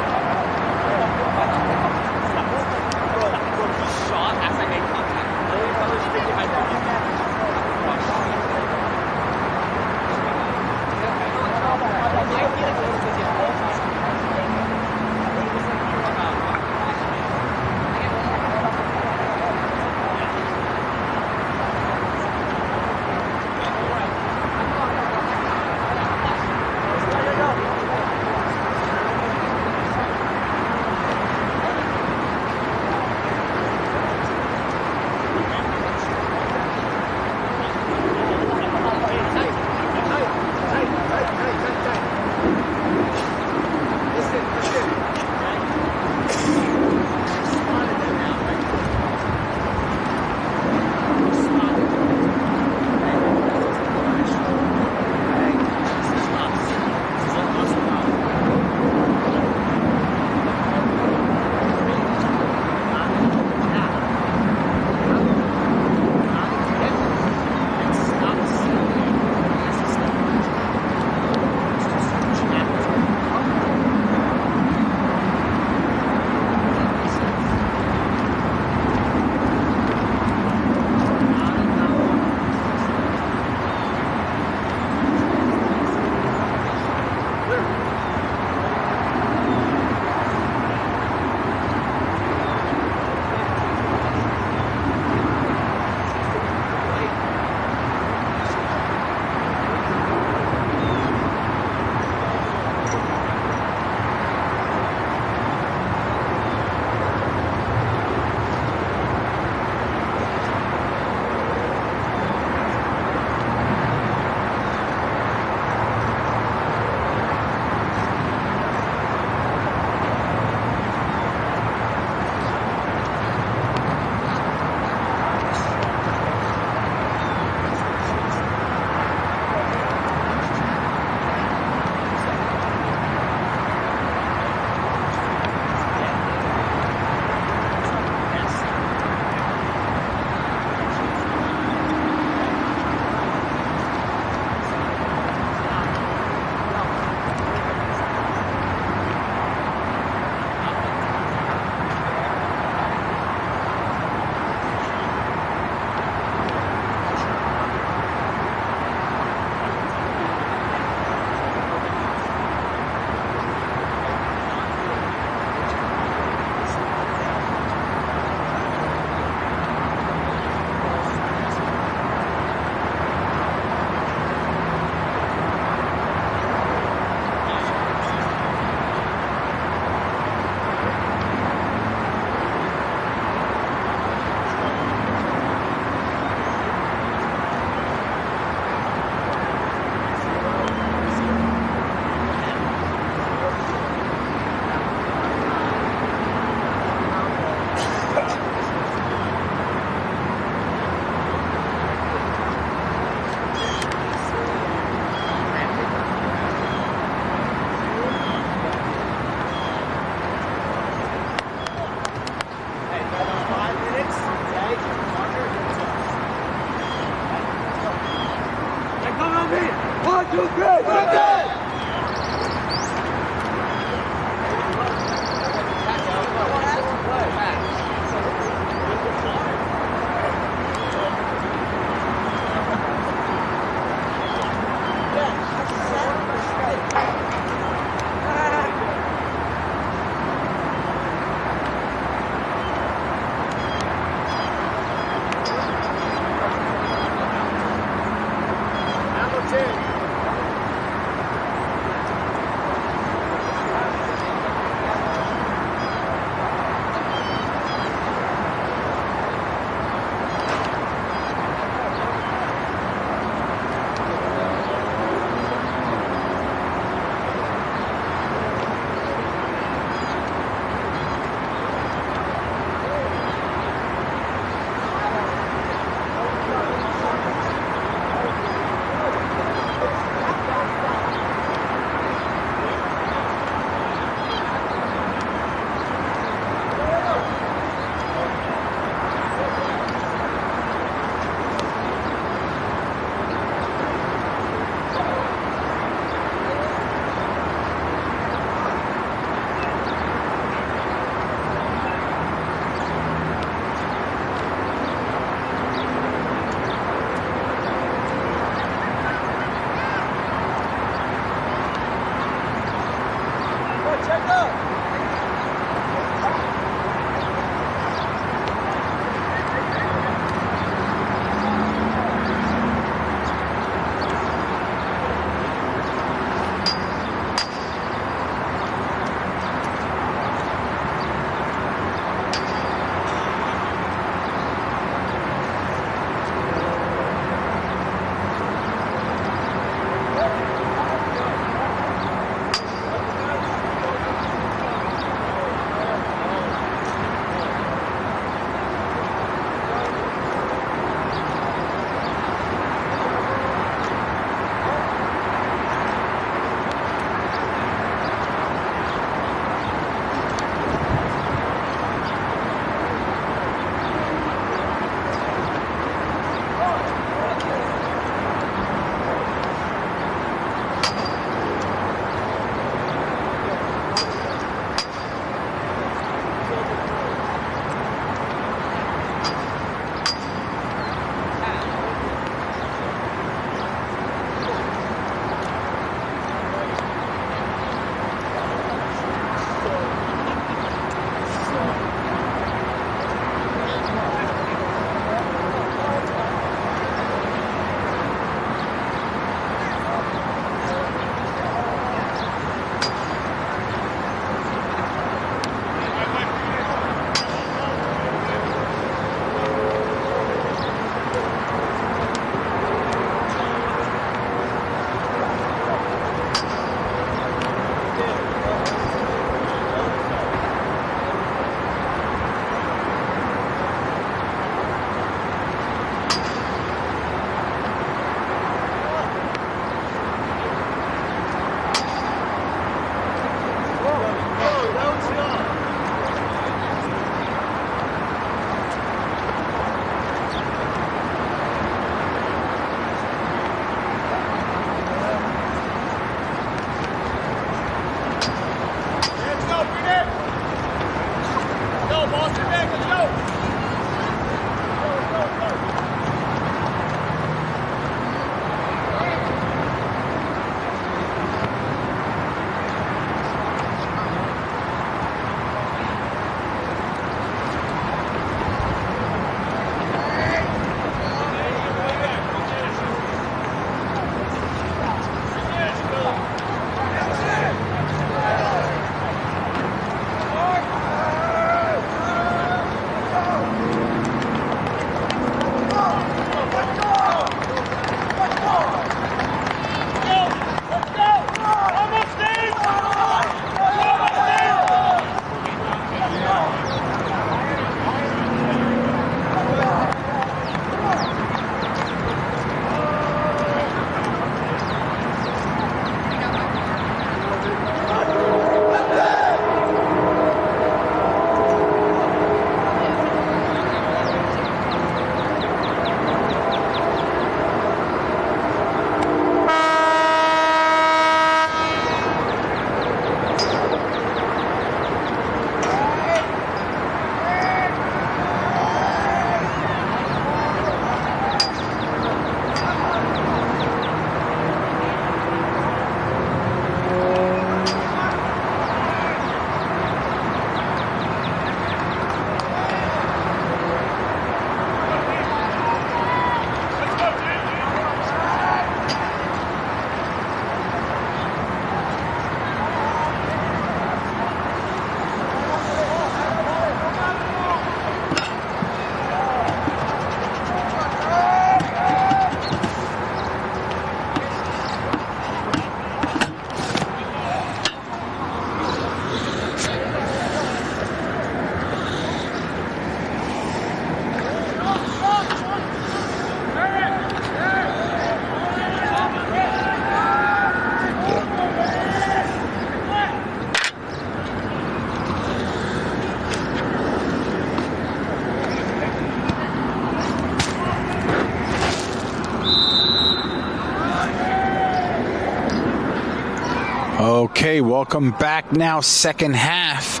Okay, welcome back now. Second half.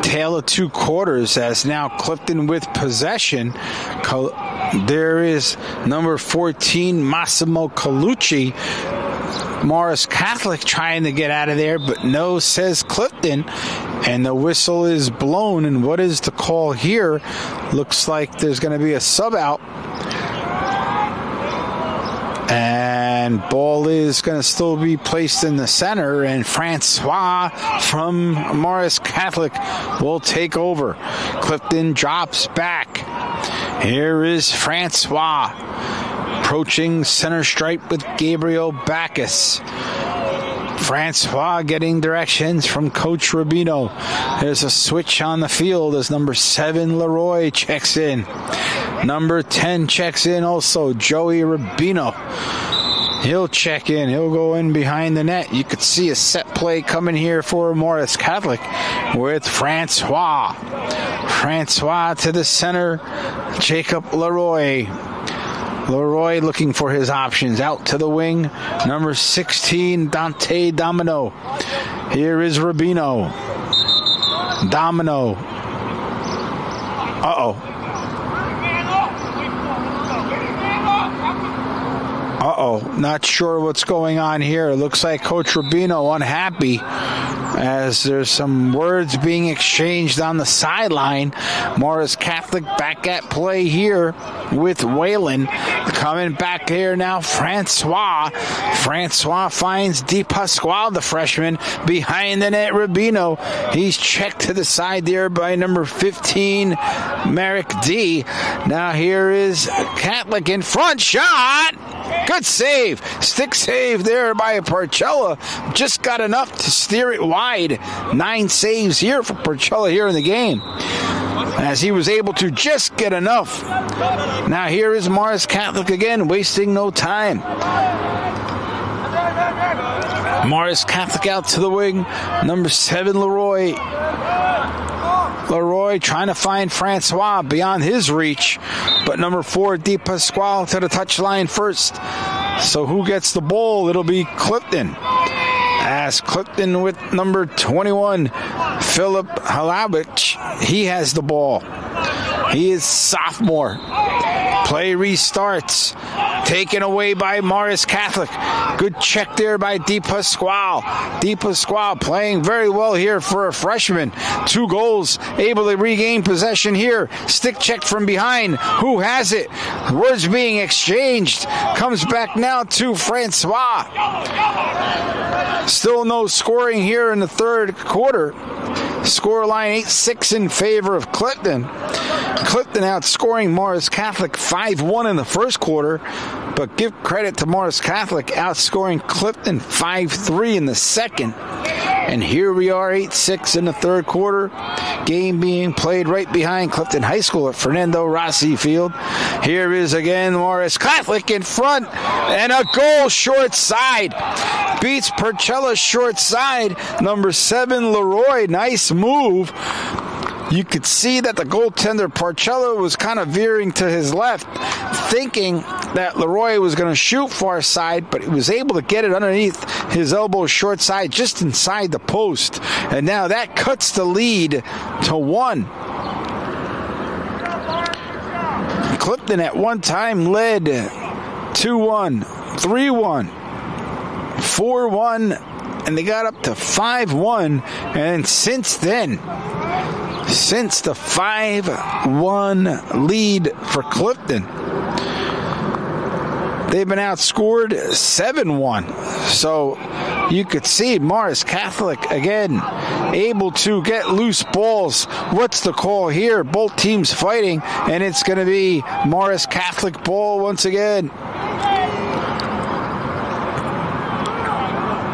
Tale of two quarters as now Clifton with possession. There is number 14, Massimo Colucci. Morris Catholic trying to get out of there, but no, says Clifton. And the whistle is blown. And what is the call here? Looks like there's going to be a sub out. And ball is going to still be placed in the center, and Francois from Morris Catholic will take over. Clifton drops back. Here is Francois approaching center stripe with Gabriel Bacchus. Francois getting directions from Coach Rubino. There's a switch on the field as number 7, Leroy, checks in. Number 10 checks in also, Joey Rubino. He'll check in. He'll go in behind the net. You could see a set play coming here for Morris Catholic with Francois. Francois to the center, Jacob Leroy. Leroy looking for his options. Out to the wing, number 16, Dante Domino. Here is Rubino. Domino. Uh-oh. Not sure what's going on here. It looks like Coach Rubino unhappy as there's some words being exchanged on the sideline. Morris Catholic back at play here with Whalen. Coming back here now, Francois. Francois finds Di Pasquale, the freshman, behind the net, Rubino. He's checked to the side there by number 15, Merrick D. Now here is Catholic in front. Shot! Good save. Stick save there by Porcella. Just got enough to steer it wide. 9 saves here for Porcella here in the game, as he was able to just get enough. Now here is Morris Catholic again, wasting no time. Morris Catholic out to the wing. Number 7, Leroy. Leroy trying to find Francois beyond his reach, but number 4, Di Pasquale to the touchline first. So who gets the ball? It'll be Clifton. As Clifton with number 21, Philip Halabich, he has the ball. He is sophomore. Play restarts. Taken away by Morris Catholic. Good check there by Di Pasquale. Di Pasquale playing very well here for a freshman. 2 goals, able to regain possession here. Stick check from behind. Who has it? Words being exchanged. Comes back now to Francois. Still no scoring here in the third quarter. Scoreline 8-6 in favor of Clifton. Clifton outscoring Morris Catholic 5-1 in the first quarter, but give credit to Morris Catholic outscoring Clifton 5-3 in the second. And here we are, 8-6 in the third quarter. Game being played right behind Clifton High School at Fernando Rossi Field. Here is again Morris Catholic in front, and a goal short side. Beats Porcella short side. Number 7, Leroy. Nice move. You could see that the goaltender Porcella was kind of veering to his left, thinking that Leroy was going to shoot far side, but he was able to get it underneath his elbow short side, just inside the post. And now that cuts the lead to 1. Clifton at one time led 2-1, 3-1, 4-1, and they got up to 5-1. And since then, since the 5-1 lead for Clifton, they've been outscored 7-1. So you could see Morris Catholic again able to get loose balls. What's the call here? Both teams fighting, and it's going to be Morris Catholic ball once again.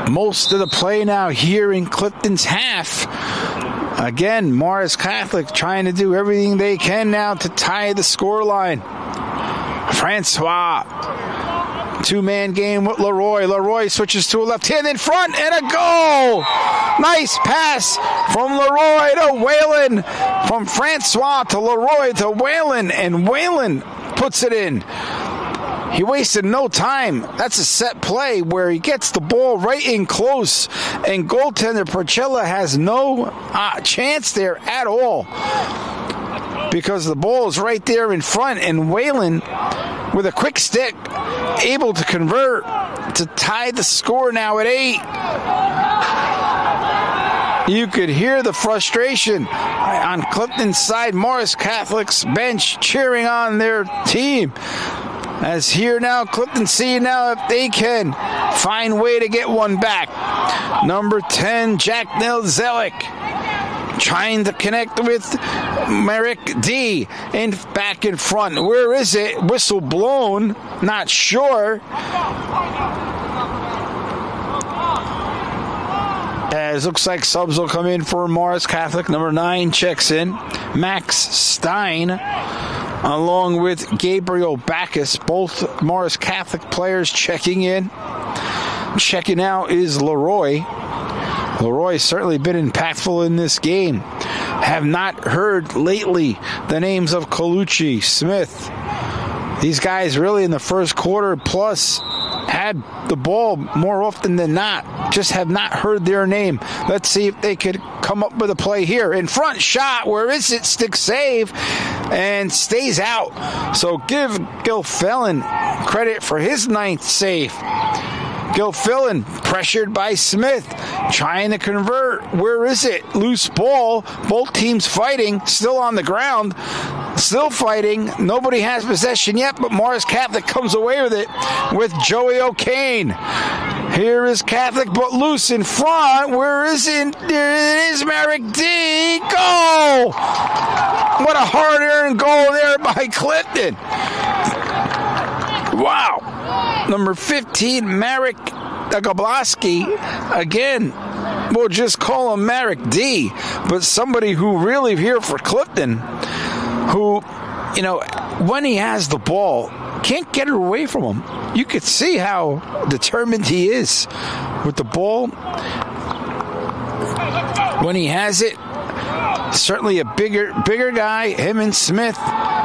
Most of the play now here in Clifton's half. Again, Morris Catholic trying to do everything they can now to tie the scoreline. Francois. 2-man game with Leroy. Leroy switches to a left hand in front, and a goal! Nice pass from Leroy to Whalen. From Francois to Leroy to Whalen, and Whalen puts it in. He wasted no time. That's a set play where he gets the ball right in close, and goaltender Porchella has no chance there at all because the ball is right there in front, and Whalen, with a quick stick, able to convert to tie the score now at 8. You could hear the frustration on Clifton's side. Morris Catholic's bench cheering on their team. As here now, Clifton see now if they can find way to get one back. Number 10, Jack Nelzelik, trying to connect with Merrick D. And back in front. Where is it? Whistle blown. Not sure. As looks like subs will come in for Morris Catholic. Number 9 checks in. Max Stein, along with Gabriel Backus, both Morris Catholic players checking in. Checking out is Leroy. Leroy's certainly been impactful in this game. Have not heard lately the names of Colucci, Smith. These guys really in the first quarter plus had the ball more often than not. Just have not heard their name. Let's see if they could come up with a play here. In front shot. Where is it? Stick save. And stays out. So give Gilfillan credit for his 9th save. Gilfillan pressured by Smith, trying to convert. Where is it? Loose ball. Both teams fighting. Still on the ground. Still fighting. Nobody has possession yet, but Morris Catholic comes away with it with Joey O'Kane. Here is Catholic, but loose in front. Where is it? There it is, Merrick D. Goal! What a hard-earned goal there by Clifton. Wow. Number 15, Marek Dagoblaski. Again, we'll just call him Merrick D. But somebody who really here for Clifton, who, you know, when he has the ball, can't get it away from him. You could see how determined he is with the ball. When he has it, certainly a bigger guy, him and Smith,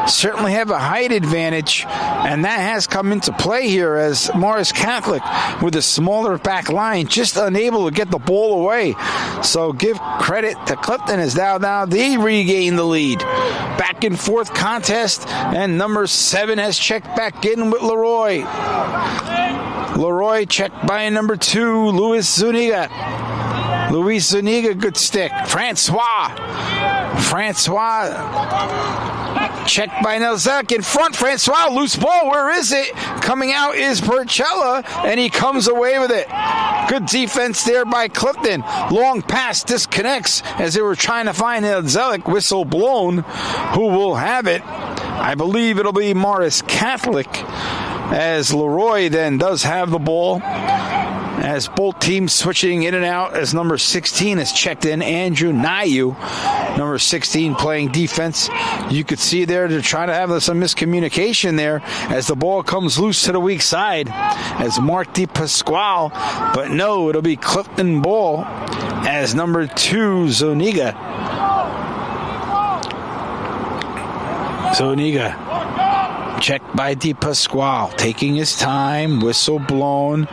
certainly have a height advantage, and that has come into play here as Morris Catholic, with a smaller back line, just unable to get the ball away. So give credit to Clifton as now they regain the lead. Back and forth contest, and number 7 has checked back in with Leroy. Leroy checked by number 2, Luis Zuniga. Luis Zuniga, good stick. Francois checked by Nelzak in front. Francois, loose ball. Where is it? Coming out is Porchella, and he comes away with it. Good defense there by Clifton. Long pass disconnects as they were trying to find Nelzak. Whistle blown. Who will have it? I believe it'll be Morris Catholic, as Leroy then does have the ball. As both teams switching in and out, as number 16 is checked in, Andrew Nayu, number 16 playing defense. You could see there they're trying to have some miscommunication there as the ball comes loose to the weak side as Mark DePasquale, but no, it'll be Clifton ball as number 2, Zuniga checked by DePasquale, taking his time, whistle blown.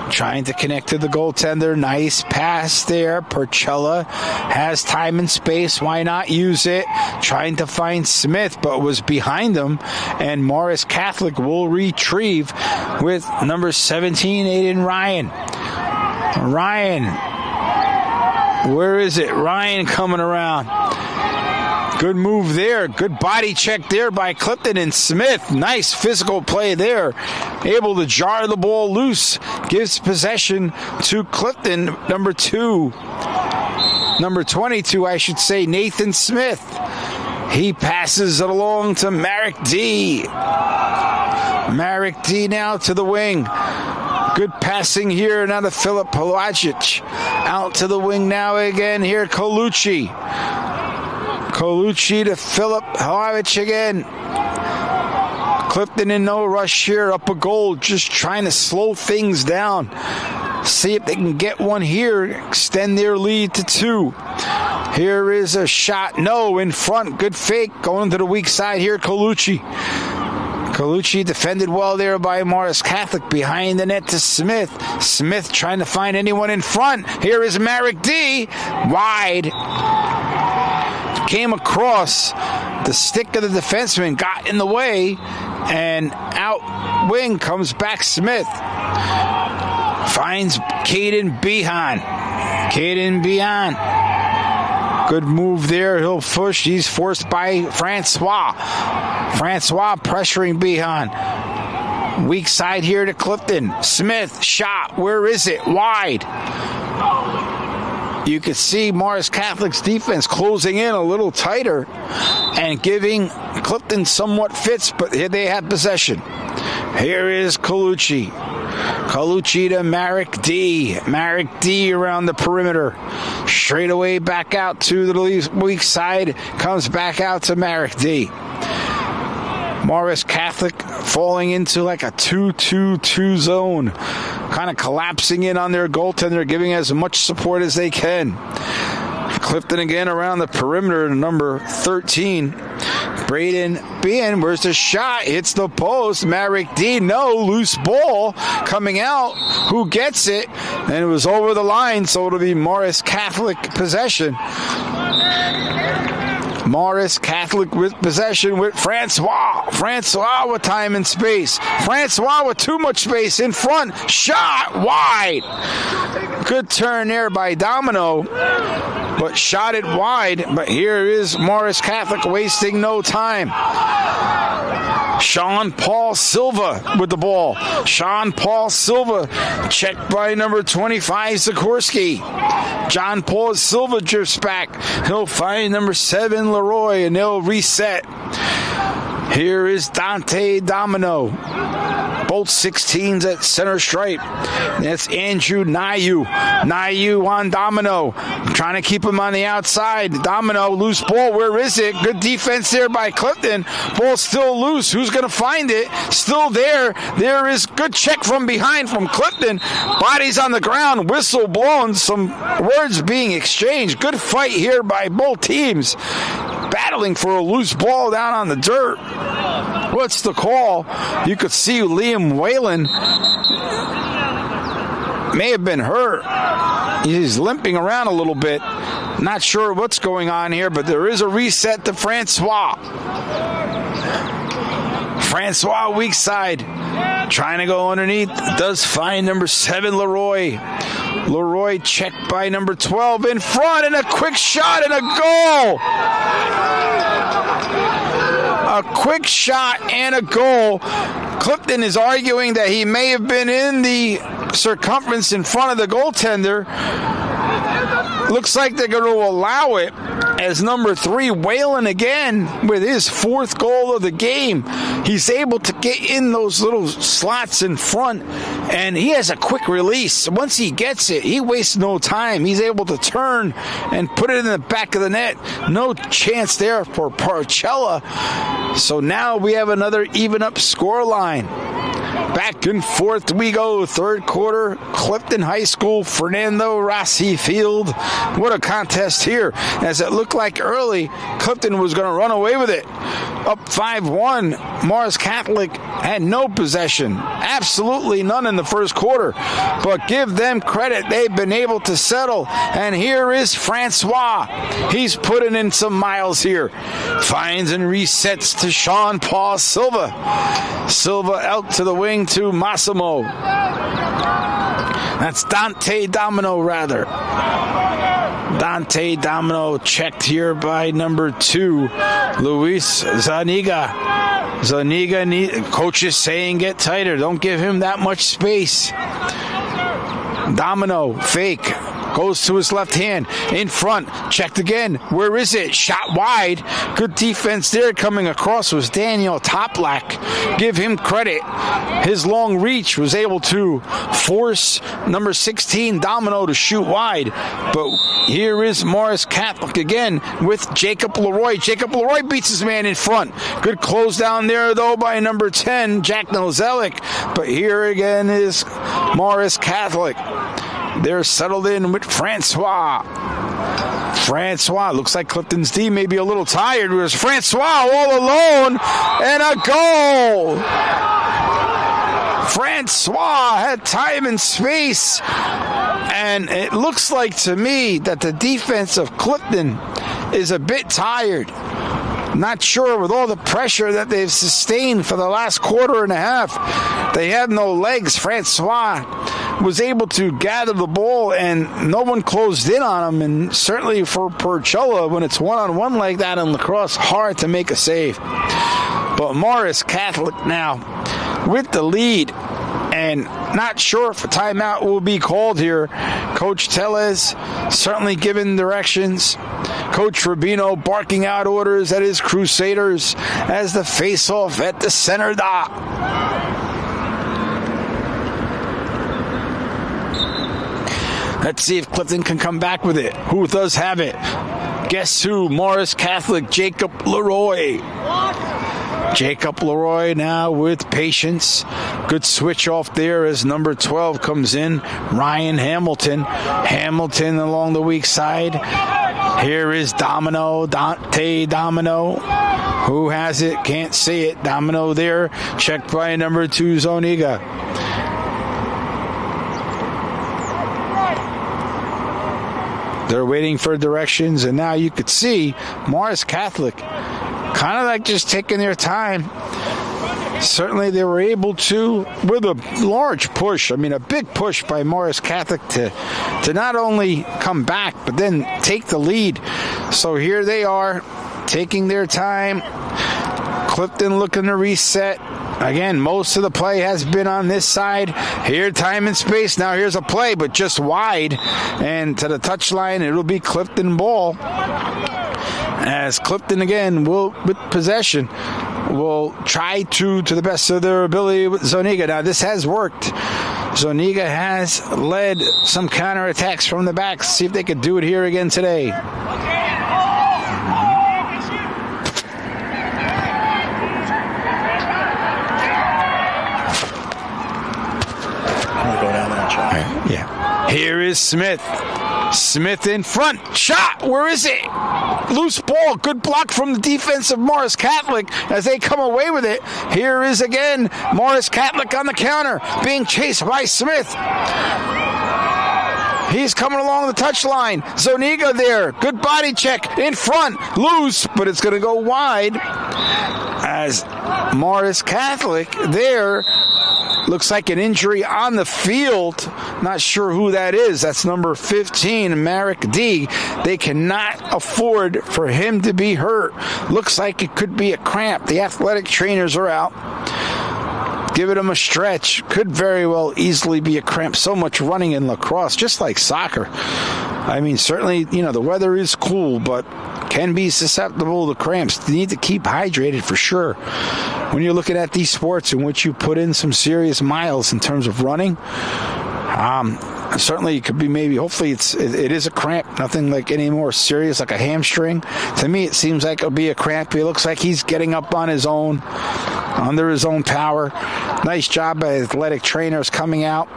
Trying to connect to the goaltender. Nice pass there. Porchella has time and space. Why not use it? Trying to find Smith, but was behind him. And Morris Catholic will retrieve with number 17, Aiden Ryan. Where is it? Ryan coming around. Good move there. Good body check there by Clifton and Smith. Nice physical play there. Able to jar the ball loose. Gives possession to Clifton. Number 22, I should say, Nathan Smith. He passes it along to Marek D. Marek D now to the wing. Good passing here now to Filip Pelagic. Out to the wing now again here, Colucci to Filip Pelagic again. Clifton in no rush here, up a goal, just trying to slow things down. See if they can get one here, extend their lead to 2. Here is a shot, no, in front, good fake, going to the weak side here, Colucci. Colucci defended well there by Morris Catholic. Behind the net to Smith. Smith trying to find anyone in front. Here is Merrick D. Wide. Came across. The stick of the defenseman got in the way. And out wing comes back Smith. Finds Caden Behan. Caden Behan. Good move there. He'll push. He's forced by Francois. Francois pressuring Behan. Weak side here to Clifton. Smith, shot. Where is it? Wide. You can see Morris Catholic's defense closing in a little tighter and giving Clifton somewhat fits, but here they have possession. Here is Colucci. Colucci to Merrick D. Merrick D around the perimeter. Straight away back out to the weak side. Comes back out to Merrick D. Morris Catholic falling into like a 2-2-2 zone. Kind of collapsing in on their goaltender, giving as much support as they can. Clifton again around the perimeter, number 13. Braden Behan, where's the shot? Hits the post. Merrick D, no, loose ball coming out. Who gets it? And it was over the line, so it'll be Morris Catholic possession. Morris Catholic with possession with Francois. Francois with time and space. Francois with too much space in front. Shot wide. Good turn there by Domino, but shot it wide. But here is Morris Catholic wasting no time. Sean Paul Silva with the ball. Sean Paul Silva checked by number 25 Sikorsky. John Paul Silva drifts back. He'll find number 7 Leroy and they'll reset. Here is Dante Domino. Both 16s at center stripe. That's Andrew Nayu. Nayu on Domino. Trying to keep him on the outside. Domino, loose ball. Where is it? Good defense there by Clifton. Ball still loose. Who's going to find it? Still there. There is good check from behind from Clifton. Bodies on the ground. Whistle blown. Some words being exchanged. Good fight here by both teams. Battling for a loose ball down on the dirt. What's the call? You could see Liam Whalen may have been hurt. He's limping around a little bit. Not sure what's going on here, but there is a reset to Francois. Francois, weak side. Trying to go underneath. Does find number 7, Leroy. Leroy checked by number 12 in front, and a quick shot and a goal. A quick shot and a goal. Clifton is arguing that he may have been in the circumference in front of the goaltender. Looks like they're going to allow it as number 3, Whalen again with his 4th goal of the game. He's able to get in those little slots in front, and he has a quick release. Once he gets it, he wastes no time. He's able to turn and put it in the back of the net. No chance there for Parcella. So now we have another even up score line. Back and forth we go. Third quarter, Clifton High School, Fernando Rossi Field. What a contest here. As it looked like early, Clifton was going to run away with it. Up 5-1. Morris Catholic had no possession. Absolutely none in the first quarter. But give them credit. They've been able to settle. And here is Francois. He's putting in some miles here. Finds and resets to Sean Paul Silva. Silva out to the wing to Massimo. That's Dante Domino, rather. Dante Domino checked here by number 2, Luis Zaniga. Zaniga, coach is saying get tighter. Don't give him that much space. Domino, fake. Goes to his left hand. In front. Checked again. Where is it? Shot wide. Good defense there. Coming across was Daniel Toplak. Give him credit. His long reach was able to force number 16, Domino, to shoot wide. But here is Morris Catholic again with Jacob Leroy. Jacob Leroy beats his man in front. Good close down there, though, by number 10, Jack Nozelic. But here again is Morris Catholic. They're settled in with Francois. Francois, looks like Clifton's D may be a little tired. There's Francois all alone, and a goal. Francois had time and space, and it looks like to me that the defense of Clifton is a bit tired. Not sure with all the pressure that they've sustained for the last quarter and a half. They have no legs. Francois was able to gather the ball, and no one closed in on him. And certainly for Perchola, when it's one-on-one like that in lacrosse, hard to make a save. But Morris Catholic now with the lead, and not sure if a timeout will be called here. Coach Tellez certainly giving directions. Coach Rubino barking out orders at his Crusaders as the face-off at the center dot. Let's see if Clifton can come back with it. Who does have it? Guess who? Morris Catholic, Jacob Leroy. Jacob Leroy now with patience. Good switch off there as number 12 comes in. Ryan Hamilton. Hamilton along the weak side. Here is Dante Domino. Who has it? Can't see it. Domino there. Checked by number 2, Zoniga. They're waiting for directions, and now you could see Morris Catholic kind of like just taking their time. Certainly they were able to, with a large push, I mean a big push by Morris Catholic to not only come back, but then take the lead. So here they are, taking their time. Clifton looking to reset. Again, most of the play has been on this side. Here, time and space. Now here's a play, but just wide. And to the touchline, it'll be Clifton ball. As Clifton, again, will, with possession, will try to the best of their ability with Zoniga. Now, this has worked. Zoniga has led some counterattacks from the back. See if they could do it here again today. Yeah. Here is Smith. Smith in front. Shot. Where is it? Loose ball. Good block from the defense of Morris Catholic as they come away with it. Here is again Morris Catholic on the counter, being chased by Smith. He's coming along the touchline. Zoniga there. Good body check. In front. Loose, but it's going to go wide. As Morris Catholic there. Looks like an injury on the field. Not sure who that is. That's number 15, Merrick D. They cannot afford for him to be hurt. Looks like it could be a cramp. The athletic trainers are out. Giving him a stretch. Could very well easily be a cramp. So much running in lacrosse, just like soccer. I mean, certainly, the weather is cool, but can be susceptible to cramps. You need to keep hydrated for sure. When you're looking at these sports in which you put in some serious miles in terms of running, certainly it could be hopefully it is a cramp, nothing like any more serious like a hamstring. To me, it seems like it'll be a cramp. It looks like he's getting up on his own, under his own power. Nice job by athletic trainers coming out.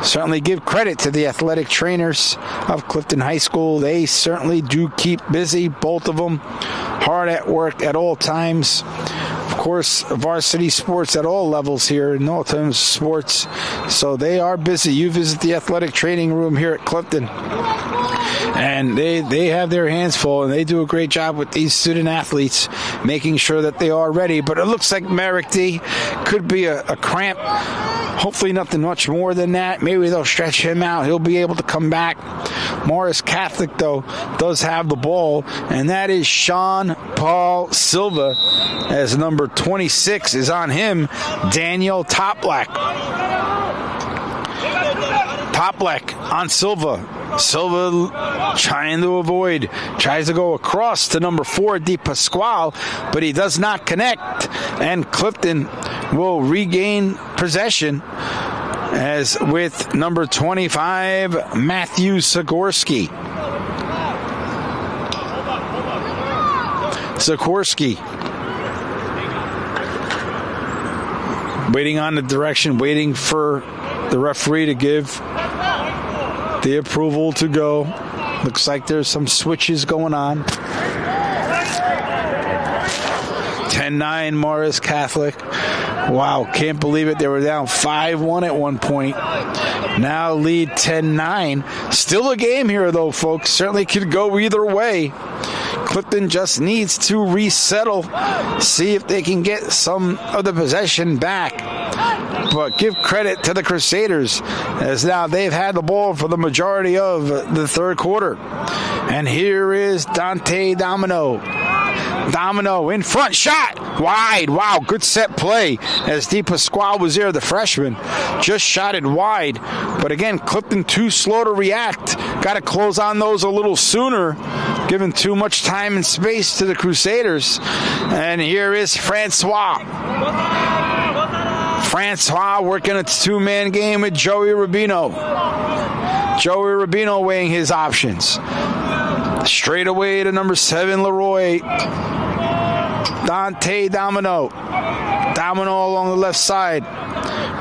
Certainly give credit to the athletic trainers of Clifton High School. They certainly do keep busy, both of them, hard at work at all times. Of course, varsity sports at all levels here, in all terms of sports. So they are busy. You visit the athletic training room here at Clifton, and they have their hands full, and they do a great job with these student athletes, making sure that they are ready. But it looks like Merrick D could be a cramp. Hopefully nothing much more than that. Maybe they'll stretch him out. He'll be able to come back. Morris Catholic, though, does have the ball, and that is Sean Paul Silva, as number 26 is on him, Daniel Toplack. Toplack on Silva. Silva trying to avoid, tries to go across to number 4, Di Pasquale, but he does not connect, and Clifton will regain possession as with number 25, Matthew Sikorsky. Waiting on the direction, waiting for the referee to give the approval to go. Looks like there's some switches going on. 10-9 Morris Catholic. Wow, can't believe it. They were down 5-1 at one point. Now lead 10-9. Still a game here, though, folks. Certainly could go either way. Clifton just needs to resettle, see if they can get some of the possession back. But give credit to the Crusaders, as now they've had the ball for the majority of the third quarter. And here is Dante Domino. Domino in front, shot wide. Wow, good set play as DePasquale was there, the freshman. Just shot it wide. But again, Clifton too slow to react. Got to close on those a little sooner, giving too much time and space to the Crusaders. And here is Francois. Francois working a two-man game with Joey Rubino. Joey Rubino weighing his options. Straight away to number 7, Leroy. Dante Domino. Domino along the left side.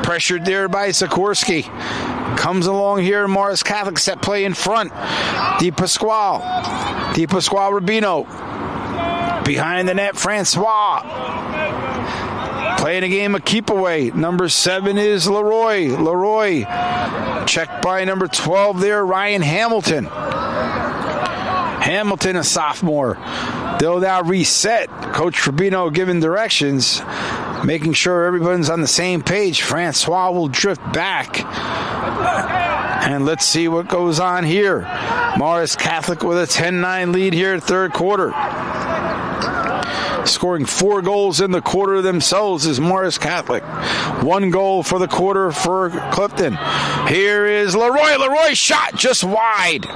Pressured there by Sikorsky. Comes along here, Morris Catholic set play in front. DePasquale. DePasquale Rubino. Behind the net, Francois. Playing a game of keep away. Number 7 is Leroy. Leroy. Checked by number 12 there, Ryan Hamilton. Hamilton, a sophomore. They'll now reset. Coach Rubino giving directions, making sure everyone's on the same page. Francois will drift back. And let's see what goes on here. Morris Catholic with a 10-9 lead here, third quarter. Scoring 4 goals in the quarter themselves is Morris Catholic. 1 goal for the quarter for Clifton. Here is Leroy. Leroy shot just wide.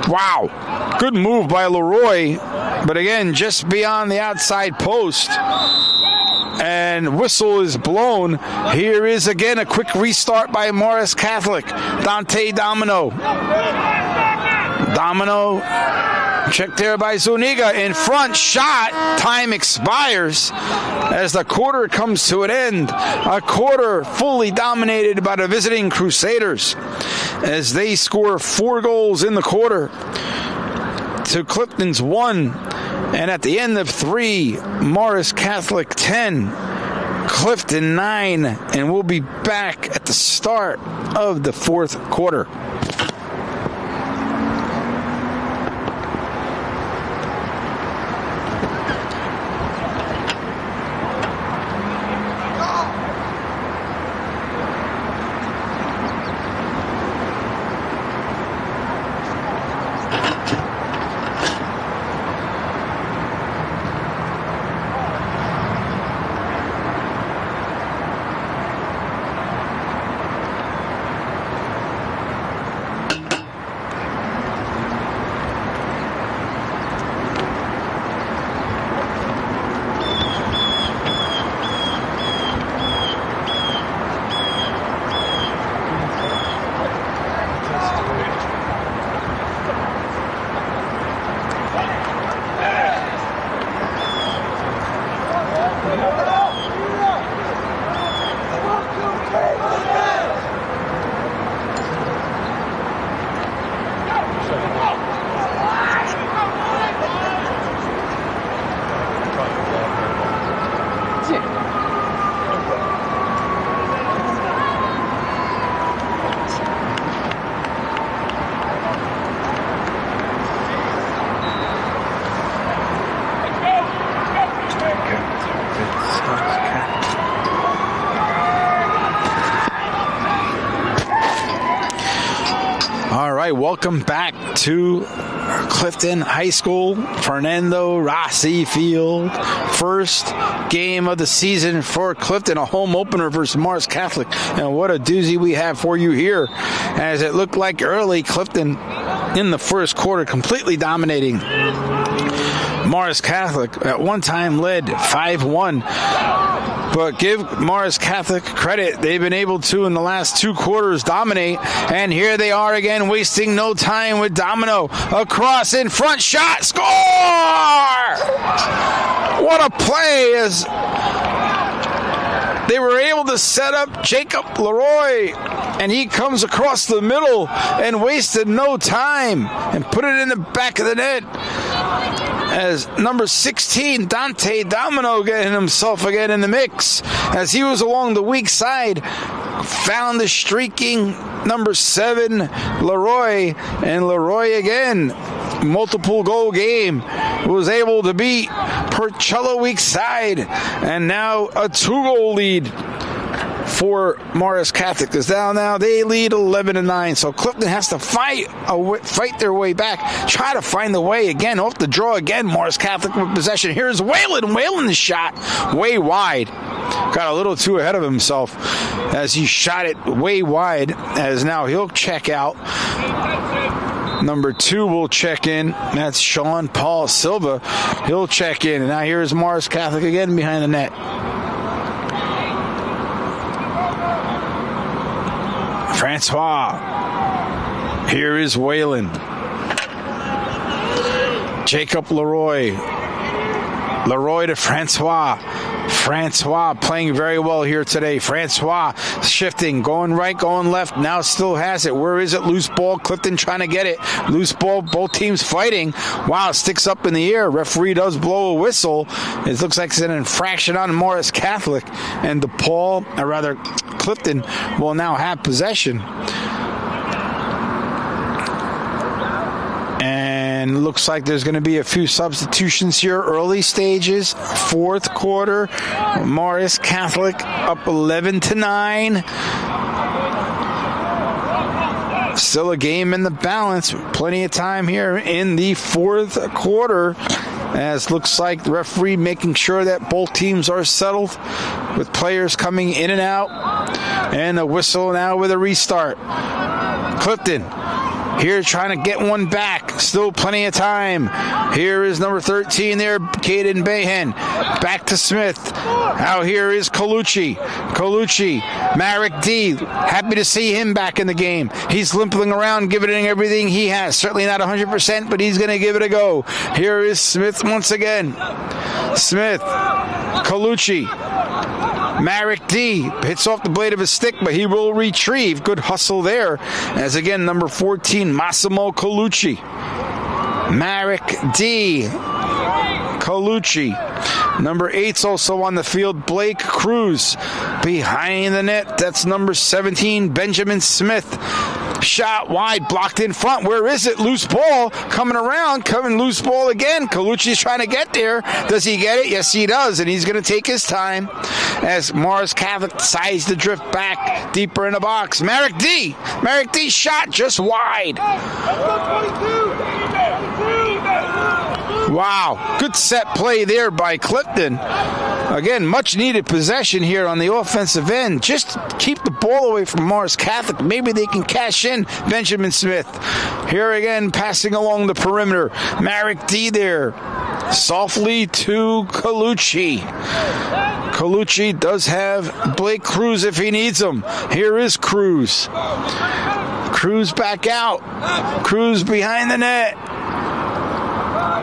Wow. Good move by Leroy. But again, just beyond the outside post. And whistle is blown. Here is again a quick restart by Morris Catholic. Dante Domino. Domino. Checked there by Zuniga. In front, shot. Time expires as the quarter comes to an end. A quarter fully dominated by the visiting Crusaders as they score 4 goals in the quarter to Clifton's 1. And at the end of 3, Morris Catholic 10, Clifton 9. And we'll be back at the start of the fourth quarter. Welcome back to Clifton High School, Fernando Rossi Field. First game of the season for Clifton, a home opener versus Morris Catholic. And what a doozy we have for you here, as it looked like early Clifton in the first quarter completely dominating. Morris Catholic at one time led 5-1. But give Morris Catholic credit. They've been able to, in the last 2 quarters, dominate. And here they are again, wasting no time with Domino. Across in front, shot, score! What a play as they were able to set up Jacob Leroy. And he comes across the middle and wasted no time and put it in the back of the net. As number 16, Dante Domino, getting himself again in the mix. As he was along the weak side, found the streaking number 7, Leroy. And Leroy again, multiple goal game, was able to beat Porcello weak side. And now a 2-goal lead for Morris Catholic, because now they lead 11-9. So Clifton has to fight their way back, try to find the way again off the draw again. Morris Catholic with possession. Here's Whalen. Whalen's shot way wide. Got a little too ahead of himself as he shot it way wide. As now he'll check out. Number 2 will check in. That's Sean Paul Silva. He'll check in. And now here's Morris Catholic again behind the net. Francois. Here is Whalen. Jacob Leroy. Leroy to Francois. Francois playing very well here today. Francois shifting, going right, going left. Now still has it. Where is it? Loose ball. Clifton trying to get it. Loose ball. Both teams fighting. Wow, sticks up in the air. Referee does blow a whistle. It looks like it's an infraction on Morris Catholic. And Clifton will now have possession. And looks like there's going to be a few substitutions here. Early stages, 4th quarter. Morris Catholic up 11-9. Still a game in the balance. Plenty of time here in the 4th quarter. As looks like the referee making sure that both teams are settled with players coming in and out. And a whistle now with a restart. Clifton here trying to get one back. Still plenty of time. Here is number 13 there, Caden Bayhan. Back to Smith. Now here is Colucci. Marek D. Happy to see him back in the game. He's limping around, giving it everything he has. Certainly not 100%, but he's going to give it a go. Here is Smith once again. Smith. Colucci. Marek D. hits off the blade of his stick, but he will retrieve. Good hustle there. As again, number 14, Massimo Colucci. Marek D. Colucci. Number 8's also on the field, Blake Cruz. Behind the net, that's number 17, Benjamin Smith. Shot wide, blocked in front. Where is it? Loose ball coming around, loose ball again. Colucci's trying to get there. Does he get it? Yes, he does, and he's going to take his time as Morris Catholic decides to drift back deeper in the box. Marek D shot just wide. Wow, good set play there by Clifton. Again, much needed possession here on the offensive end. Just keep the ball away from Morris Catholic. Maybe they can cash in Benjamin Smith. Here again, passing along the perimeter. Marek D there. Softly to Colucci. Colucci does have Blake Cruz if he needs him. Here is Cruz. Cruz back out. Cruz behind the net.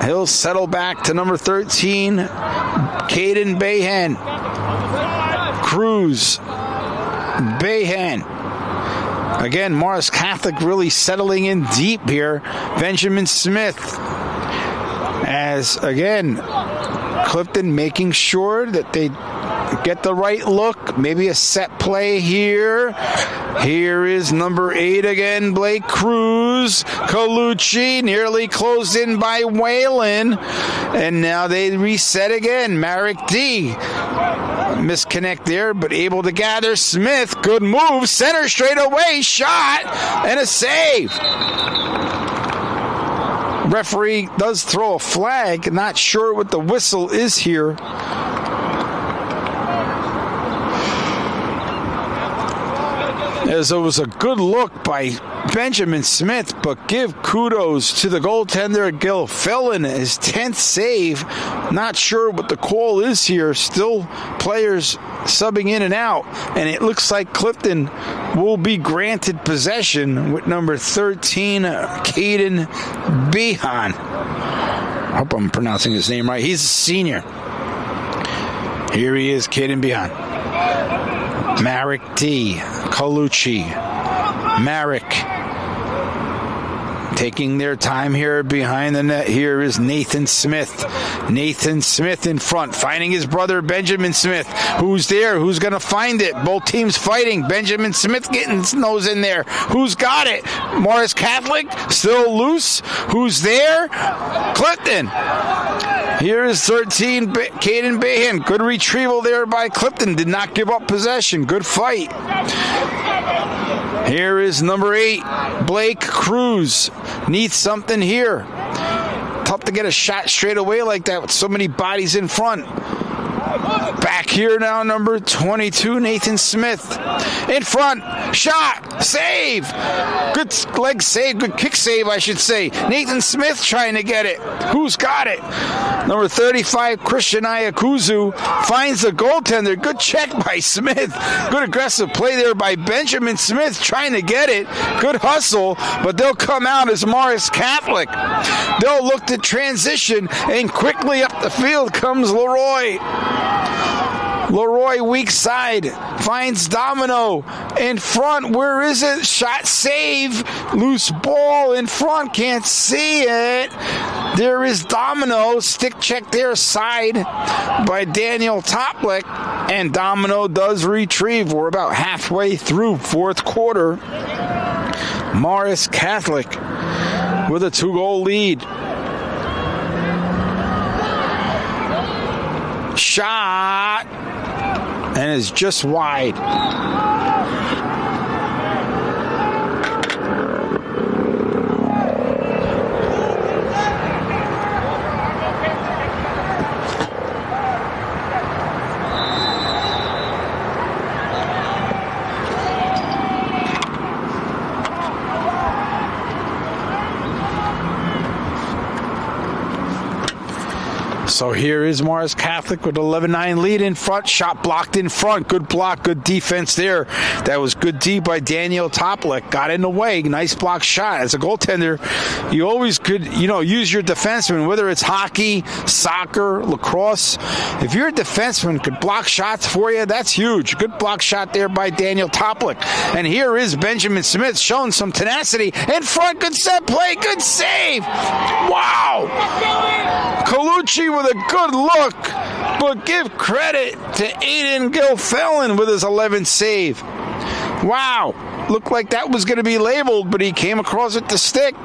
He'll settle back to number 13, Caden Bayhan. Cruz. Bayhan. Again, Morris Catholic really settling in deep here. Benjamin Smith. As, again, Clifton making sure that they get the right look. Maybe a set play here. Here is number 8 again, Blake Cruz. Colucci nearly closed in by Whalen. And now they reset again. Marek D. Misconnect there, but able to gather. Smith, good move. Center straight away. Shot and a save. Referee does throw a flag. Not sure what the whistle is here. As it was a good look by Benjamin Smith, but give kudos to the goaltender Gil Fellin, his 10th save. Not sure what the call is here. Still players subbing in and out, and it looks like Clifton will be granted possession with number 13, Caden Behan. I hope I'm pronouncing his name right. He's a senior. Here he is, Caden Behan. Marek D. Colucci. Marek taking their time here behind the net. Here is Nathan Smith. Nathan Smith in front, finding his brother Benjamin Smith. Who's there? Who's going to find it? Both teams fighting. Benjamin Smith getting his nose in there. Who's got it? Morris Catholic still loose. Who's there? Clifton. Here is 13, Caden Bahan. Good retrieval there by Clifton. Did not give up possession. Good fight. Here is number 8, Blake Cruz. Needs something here. Tough to get a shot straight away like that with so many bodies in front. Back here now, number 22, Nathan Smith. In front, shot, save. Good leg save, good kick save, I should say. Nathan Smith trying to get it. Who's got it? Number 35, Christian Ayakuzu finds the goaltender. Good check by Smith. Good aggressive play there by Benjamin Smith trying to get it. Good hustle, but they'll come out as Morris Catholic. They'll look to transition, and quickly up the field comes Leroy. Leroy weak side finds Domino in front. Where is it? Shot save. Loose ball in front. Can't see it. There is Domino. Stick check there side by Daniel Toplick. And Domino does retrieve. We're about halfway through fourth quarter. Morris Catholic with a 2-goal lead. Shot. And is just wide. So here is Morris Catholic with 11-9 lead in front. Shot blocked in front. Good block, good defense there. That was good D by Daniel Toplick. Got in the way. Nice block shot. As a goaltender, you always could, use your defenseman, whether it's hockey, soccer, lacrosse. If your defenseman could block shots for you, that's huge. Good block shot there by Daniel Toplick. And here is Benjamin Smith showing some tenacity. In front, good set play, good save. Wow. Colucci with a good look, but give credit to Aiden Gilfellin with his 11th save. Wow. Looked like that was going to be labeled, but he came across with the stick.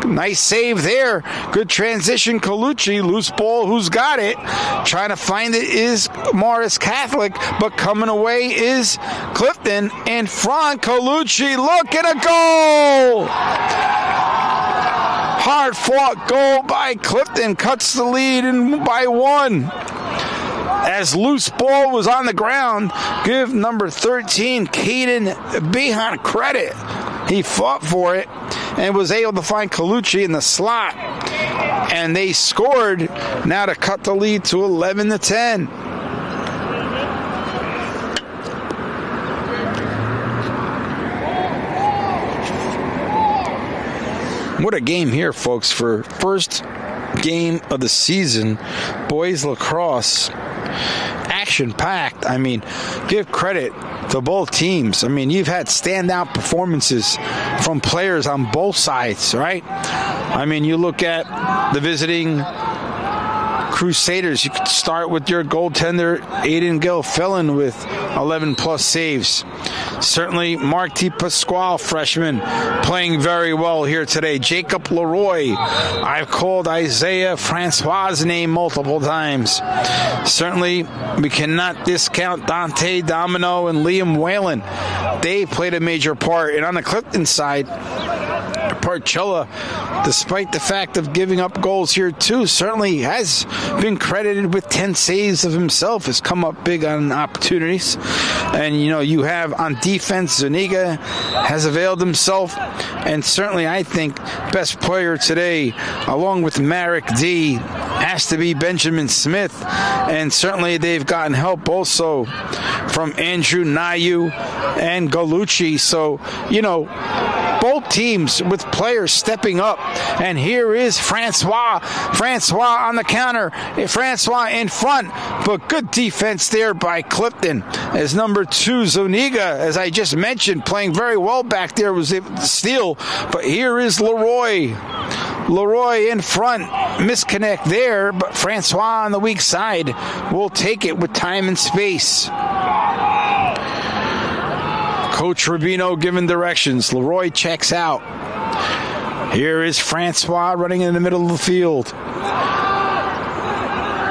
Nice save there. Good transition, Colucci. Loose ball, who's got it? Trying to find it is Morris Catholic, but coming away is Clifton. In front, Colucci. Look at a goal! Hard-fought goal by Clifton. Cuts the lead by 1. As loose ball was on the ground, give number 13, Caden Behan, credit. He fought for it and was able to find Colucci in the slot. And they scored now to cut the lead to 11-10. What a game here, folks, for first game of the season. Boys lacrosse. Action-packed. I mean, give credit to both teams. I mean, you've had standout performances from players on both sides, right? I mean, you look at the visiting Crusaders. You could start with your goaltender, Aiden Gilfellin, with 11-plus saves. Certainly, Mark T. Pasquale, freshman, playing very well here today. Jacob Leroy. I've called Isaiah Francois' name multiple times. Certainly, we cannot discount Dante Domino and Liam Whalen. They played a major part. And on the Clifton side, Parcella, despite the fact of giving up goals here too, certainly has been credited with 10 saves of himself, has come up big on opportunities. And, you have on defense, Zuniga has availed himself. And certainly I think best player today, along with Marek D, has to be Benjamin Smith. And certainly they've gotten help also from Andrew Nayu and Galucci. So, both teams with players stepping up. And here is Francois. Francois on the counter. Francois in front. But good defense there by Clifton. As number 2, Zuniga, as I just mentioned, playing very well back there, was able to steal. But here is Leroy. Leroy in front. Misconnect there, but Francois on the weak side will take it with time and space. Coach Rubino giving directions. Leroy checks out. Here is Francois running in the middle of the field.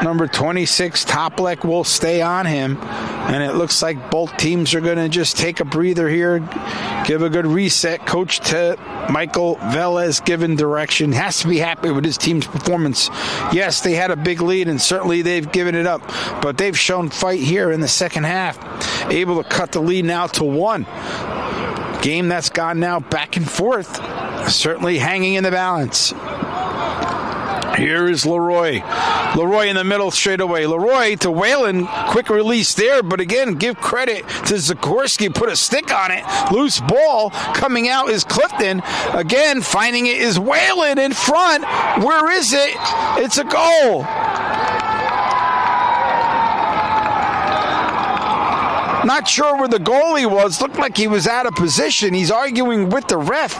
Number 26, Toplek, will stay on him. And it looks like both teams are going to just take a breather here, give a good reset. Coach Michael Velez giving direction. Has to be happy with his team's performance. Yes, they had a big lead, and certainly they've given it up. But they've shown fight here in the second half. Able to cut the lead now to 1. Game that's gone now back and forth. Certainly hanging in the balance. Here is Leroy. Leroy in the middle straight away. Leroy to Whalen. Quick release there, but again, give credit to Zagorski. Put a stick on it. Loose ball. Coming out is Clifton. Again, finding it is Whalen in front. Where is it? It's a goal. Not sure where the goalie was. Looked like he was out of position. He's arguing with the ref.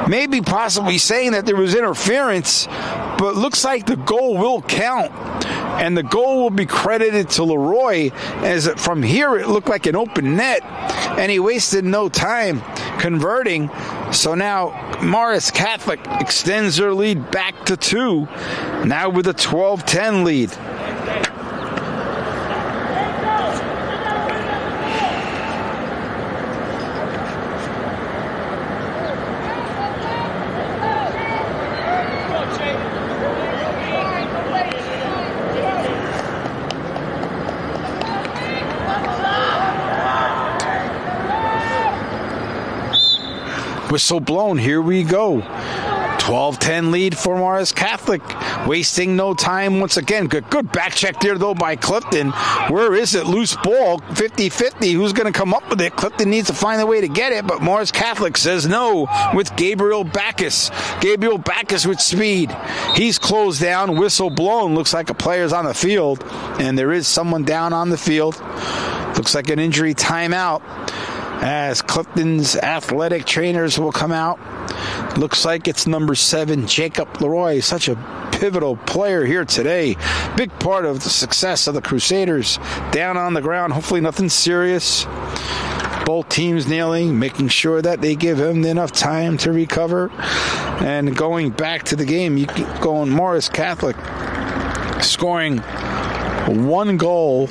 Maybe possibly saying that there was interference. But looks like the goal will count. And the goal will be credited to Leroy. As from here, it looked like an open net. And he wasted no time converting. So now Morris Catholic extends their lead back to 2. Now with a 12-10 lead. Whistle blown. Here we go. 12-10 lead for Morris Catholic. Wasting no time once again. Good back check there, though, by Clifton. Where is it? Loose ball. 50-50. Who's going to come up with it? Clifton needs to find a way to get it, but Morris Catholic says no with Gabriel Backus. Gabriel Backus with speed. He's closed down. Whistle blown. Looks like a player's on the field, and there is someone down on the field. Looks like an injury timeout, as Clifton's athletic trainers will come out. Looks like it's number 7, Jacob Leroy. Such a pivotal player here today. Big part of the success of the Crusaders. Down on the ground. Hopefully nothing serious. Both teams kneeling, making sure that they give him enough time to recover. And going back to the game, you keep going. Morris Catholic scoring 1 goal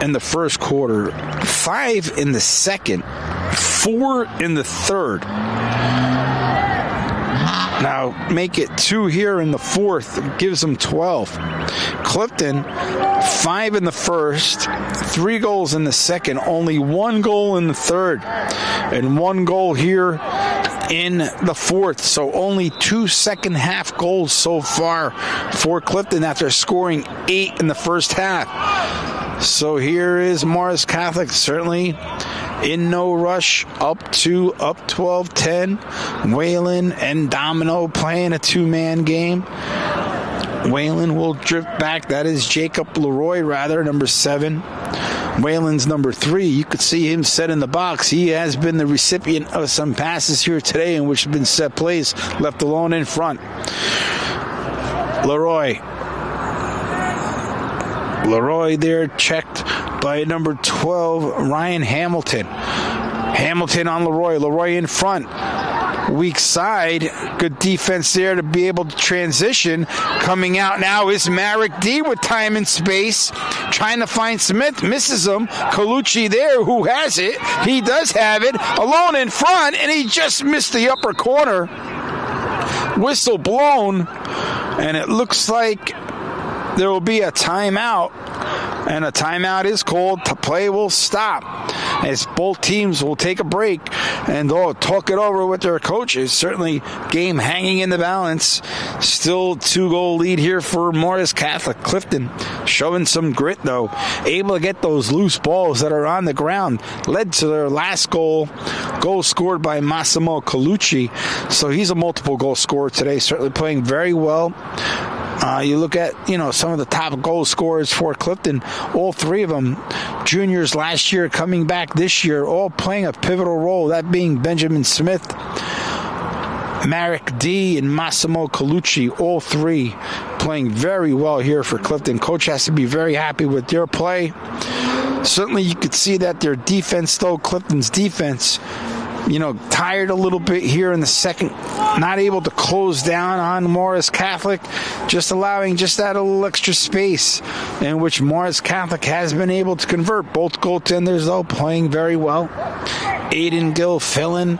in the first quarter, 5 in the second, 4 in the third. Now make it 2 here in the fourth, gives them 12. Clifton, 5 in the first, 3 goals in the second, only 1 goal in the third, and 1 goal here in the fourth. So only 2 second half goals so far for Clifton after scoring 8 in the first half. So here is Morris Catholic, certainly in no rush, up 12-10. Whalen and Domino playing a 2-man game. Whalen will drift back. That is Jacob Leroy, number 7. Whalen's number 3. You could see him set in the box. He has been the recipient of some passes here today in which have been set plays, left alone in front. Leroy there checked by number 12, Ryan Hamilton. Hamilton on Leroy. Leroy in front. Weak side. Good defense there to be able to transition. Coming out now is Marek D with time and space. Trying to find Smith. Misses him. Colucci there. Who has it? He does have it. Alone in front. And he just missed the upper corner. Whistle blown. And it looks like there will be a timeout. And a timeout is called. The play will stop. as both teams will take a break and they'll talk it over with their coaches. Certainly game hanging in the balance. Still 2-goal lead here for Morris Catholic. Clifton showing some grit, though. Able to get those loose balls that are on the ground. Led to their last goal scored by Massimo Colucci. So he's a multiple goal scorer today. Certainly playing very well. You look at, some of the top goal scorers for Clifton, all three of them juniors last year, coming back this year, all playing a pivotal role, that being Benjamin Smith, Marek D, and Massimo Colucci, all three playing very well here for Clifton. Coach has to be very happy with their play. Certainly you could see that their defense, though, Clifton's defense, tired a little bit here in the second, not able to close down on Morris Catholic, just allowing just that a little extra space in which Morris Catholic has been able to convert. Both goaltenders, though, playing very well. Aiden Gill filling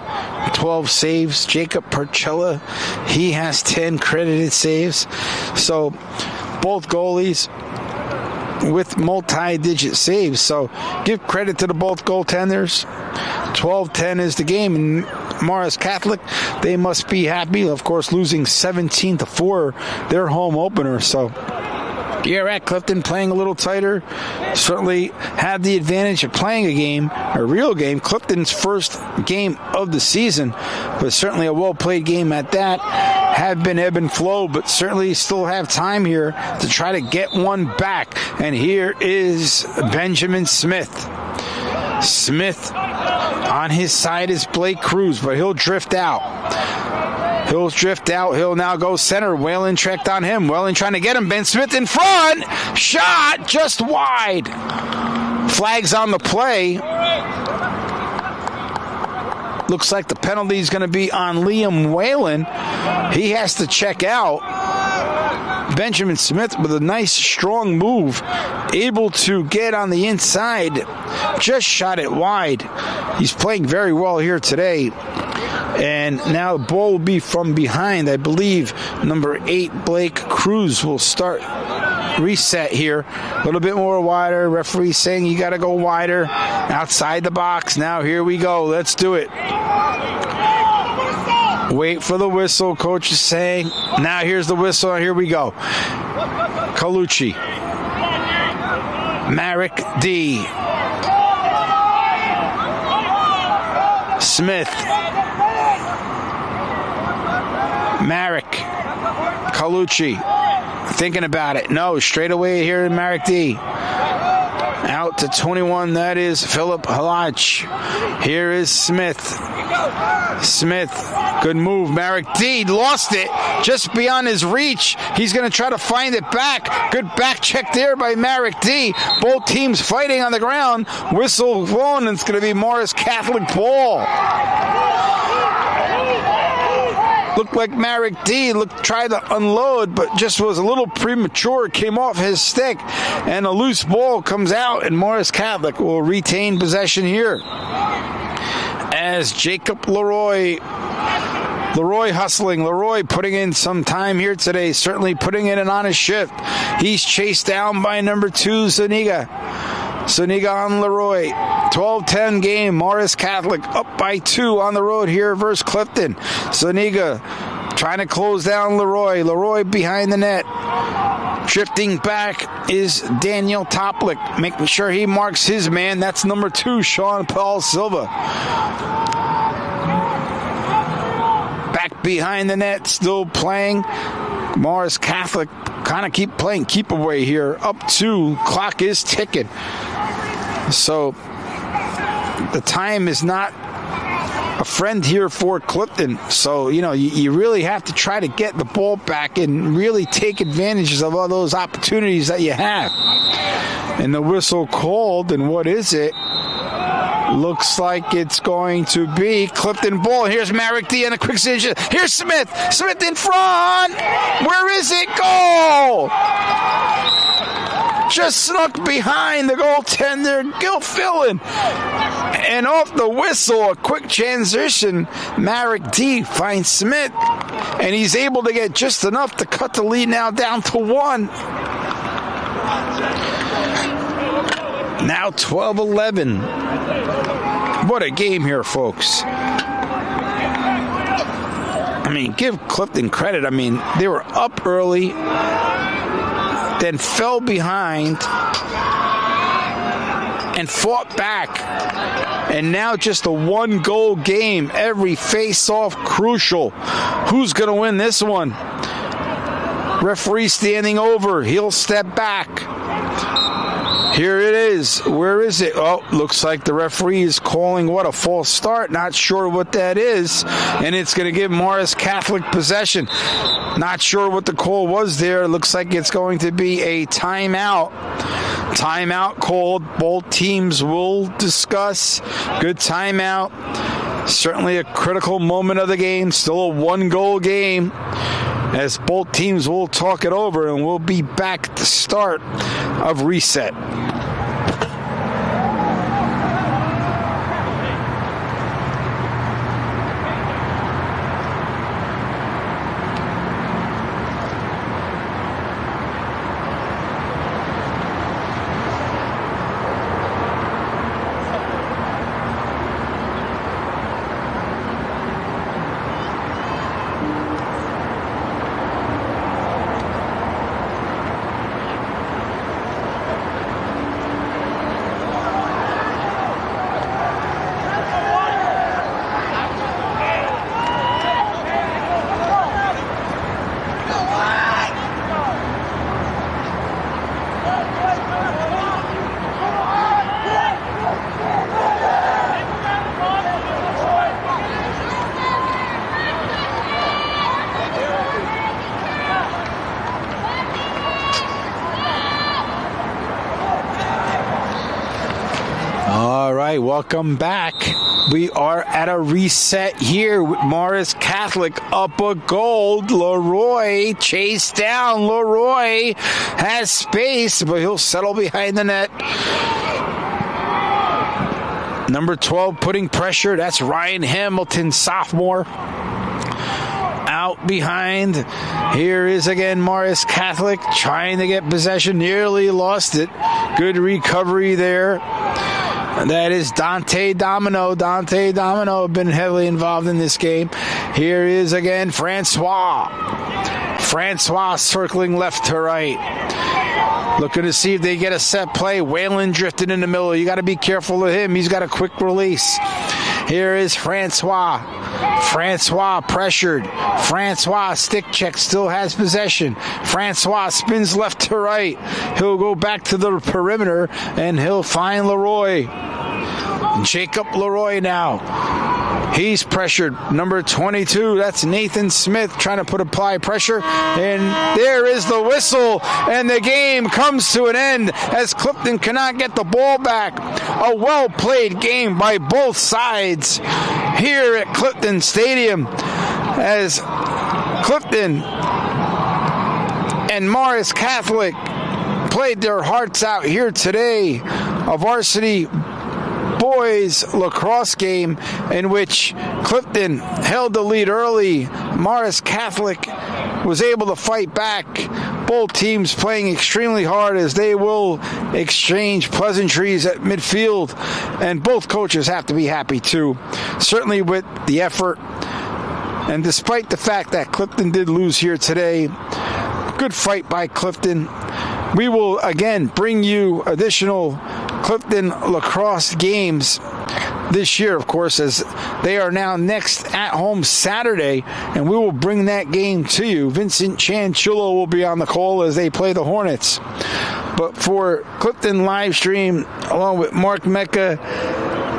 12 saves. Jacob Percella, he has 10 credited saves. So both goalies with multi-digit saves. So give credit to the both goaltenders. 12-10 is the game, and Morris Catholic, they must be happy. Of course, losing 17-4 their home opener. So here at Clifton, playing a little tighter, certainly had the advantage of playing a real game. Clifton's first game of the season, but certainly a well-played game at that. Have been ebb and flow, but certainly still have time here to try to get one back. And here is Benjamin Smith. Smith on his side is Blake Cruz, but he'll drift out. He'll now go center. Whalen checked on him. Whalen trying to get him. Ben Smith in front. Shot just wide. Flags on the play. Looks like the penalty is going to be on Liam Whalen. He has to check out. Benjamin Smith with a nice strong move, able to get on the inside, just shot it wide. He's playing very well here today. And now the ball will be from behind. I believe number 8, Blake Cruz, will start reset here. A little bit more wider. Referee saying you got to go wider outside the box. Now here we go. Let's do it. Wait for the whistle, coach is saying. Now here's the whistle. Here we go. Colucci. Marek D. Smith. Marek. Colucci. Thinking about it. No, straight away here in Marek D. Out to 21, that is Philip Halach. Here is Smith. Smith, good move. Marek D lost it just beyond his reach. He's going to try to find it back. Good back check there by Marek D. Both teams fighting on the ground. Whistle blown, and it's going to be Morris Catholic ball. Looked like Marek D tried to unload, but just was a little premature. Came off his stick, and a loose ball comes out, and Morris Catholic will retain possession here. As Jacob Leroy hustling. Leroy putting in some time here today, certainly putting in an honest shift. He's chased down by number 2, Zuniga. Zuniga on Leroy. 12-10 game. Morris Catholic up by 2 on the road here versus Clifton. Zuniga trying to close down Leroy. Leroy behind the net. Drifting back is Daniel Toplik, making sure he marks his man. That's number 2, Sean Paul Silva. Back behind the net, still playing. Morris Catholic kind of keep playing keep away here. Up 2, clock is ticking. So the time is not a friend here for Clifton. So, you really have to try to get the ball back and really take advantages of all those opportunities that you have. And the whistle called, and what is it? Looks like it's going to be Clifton ball. Here's Marek D and a quick decision. Here's Smith. Smith in front. Where is it? Goal! Just snuck behind the goaltender, Gil Fillin. And off the whistle, a quick transition. Marek D finds Smith, and he's able to get just enough to cut the lead now down to 1. Now 12-11. What a game here, folks. I mean, give Clifton credit. I mean, they were up early, then fell behind, and fought back. And now just a one-goal game. Every face-off crucial. Who's going to win this one? Referee standing over. He'll step back. Here it is. Where is it? Oh, looks like the referee is calling what, a false start. Not sure what that is. And it's going to give Morris Catholic possession. Not sure what the call was there. Looks like it's going to be a timeout. Timeout called. Both teams will discuss. Good timeout. Certainly a critical moment of the game. Still a one-goal game, as both teams will talk it over, and we'll be back at the start of reset. Welcome back. We are at a reset here with Morris Catholic up a goal. Leroy chased down. Leroy has space, but he'll settle behind the net. Number 12 putting pressure. That's Ryan Hamilton, sophomore. Out behind. Here is again Morris Catholic trying to get possession. Nearly lost it. Good recovery there. That is Dante Domino. Dante Domino have been heavily involved in this game. Here is again Francois. Francois circling left to right. Looking to see if they get a set play. Whalen drifted in the middle. You got to be careful of him. He's got a quick release. Here is Francois. Francois pressured. Francois stick check, still has possession. Francois spins left to right. He'll go back to the perimeter and he'll find Leroy. Jacob Leroy now. He's pressured. Number 22, that's Nathan Smith trying to apply pressure. And there is the whistle. And the game comes to an end as Clifton cannot get the ball back. A well-played game by both sides here at Clifton Stadium, as Clifton and Morris Catholic played their hearts out here today. A varsity boys lacrosse game in which Clifton held the lead early. Morris Catholic was able to fight back. Both teams playing extremely hard as they will exchange pleasantries at midfield, and both coaches have to be happy too, certainly with the effort. And despite the fact that Clifton did lose here today, good fight by Clifton. We will again bring you additional Clifton lacrosse games this year, of course, as they are now next at home Saturday, and we will bring that game to you. Vincent Chanchullo will be on the call as they play the Hornets. But for Clifton live stream, along with Mark Mecca,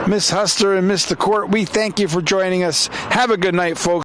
Miss Huster, and Mr. Court, we thank you for joining us. Have a good night, folks.